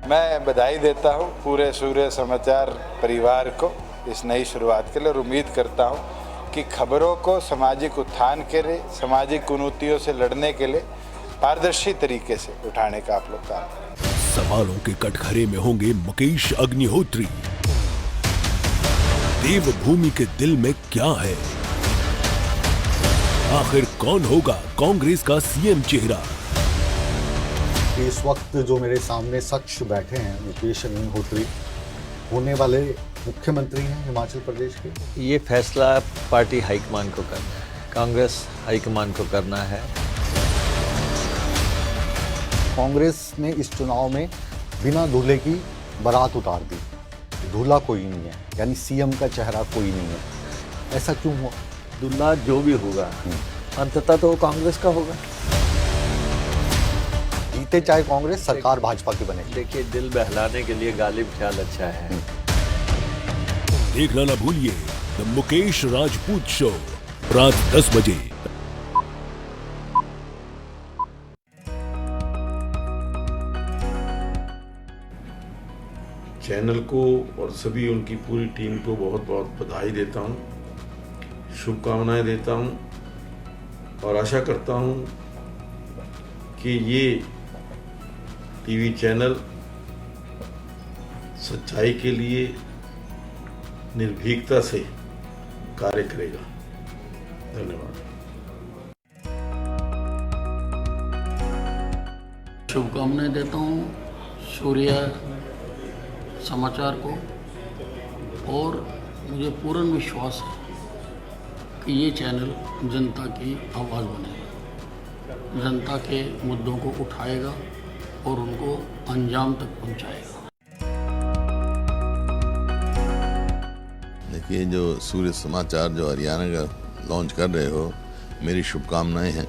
मैं बधाई देता हूं पूरे सूर्य समाचार परिवार को इस नई शुरुआत के लिए और उम्मीद करता हूं कि खबरों को सामाजिक उत्थान के लिए, सामाजिक कुरीतियों से लड़ने के लिए पारदर्शी तरीके से उठाने का आप लोग काम करें। सवालों के कटघरे में होंगे मुकेश अग्निहोत्री। देवभूमि के दिल में क्या है? आखिर कौन होगा कांग्रेस का सीएम चेहरा? इस वक्त जो मेरे सामने शख्स बैठे हैं, मुकेश अग्निहोत्री होने वाले मुख्यमंत्री हैं हिमाचल प्रदेश के। ये फैसला पार्टी हाईकमान को करना है, कांग्रेस हाईकमान को करना है। कांग्रेस ने इस चुनाव में बिना दूल्हे की बारात उतार दी। दूल्हा कोई नहीं है, यानी सीएम का चेहरा कोई नहीं है। ऐसा क्यों हुआ? दूल्हा जो भी होगा अंततः तो कांग्रेस का होगा। जीते चाहे कांग्रेस, सरकार भाजपा की बनेगी। देखिए, दिल बहलाने के लिए गालिब ख्याल अच्छा है। देखना ना भूलिए द मुकेश राजपूत शो, रात 10 बजे। चैनल को और सभी उनकी पूरी टीम को बहुत बहुत बधाई देता हूं, शुभकामनाएं देता हूं और आशा करता हूं कि ये टीवी चैनल सच्चाई के लिए निर्भीकता से कार्य करेगा। धन्यवाद। शुभकामनाएं देता हूँ सूर्या समाचार को, और मुझे पूर्ण विश्वास है कि ये चैनल जनता की आवाज़ बनेगा, जनता के मुद्दों को उठाएगा और उनको अंजाम तक पहुंचाएगा। देखिए, जो सूर्य समाचार जो हरियाणा का लॉन्च कर रहे हो, मेरी शुभकामनाएं हैं,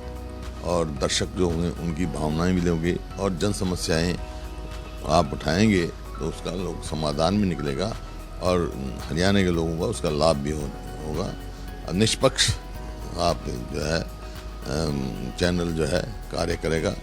और दर्शक जो होंगे उनकी भावनाएं भी लेंगे, और जन समस्याएं आप उठाएंगे तो उसका लोग समाधान भी निकलेगा और हरियाणा के लोगों का उसका लाभ भी होगा। निष्पक्ष आप जो है चैनल जो है कार्य करेगा।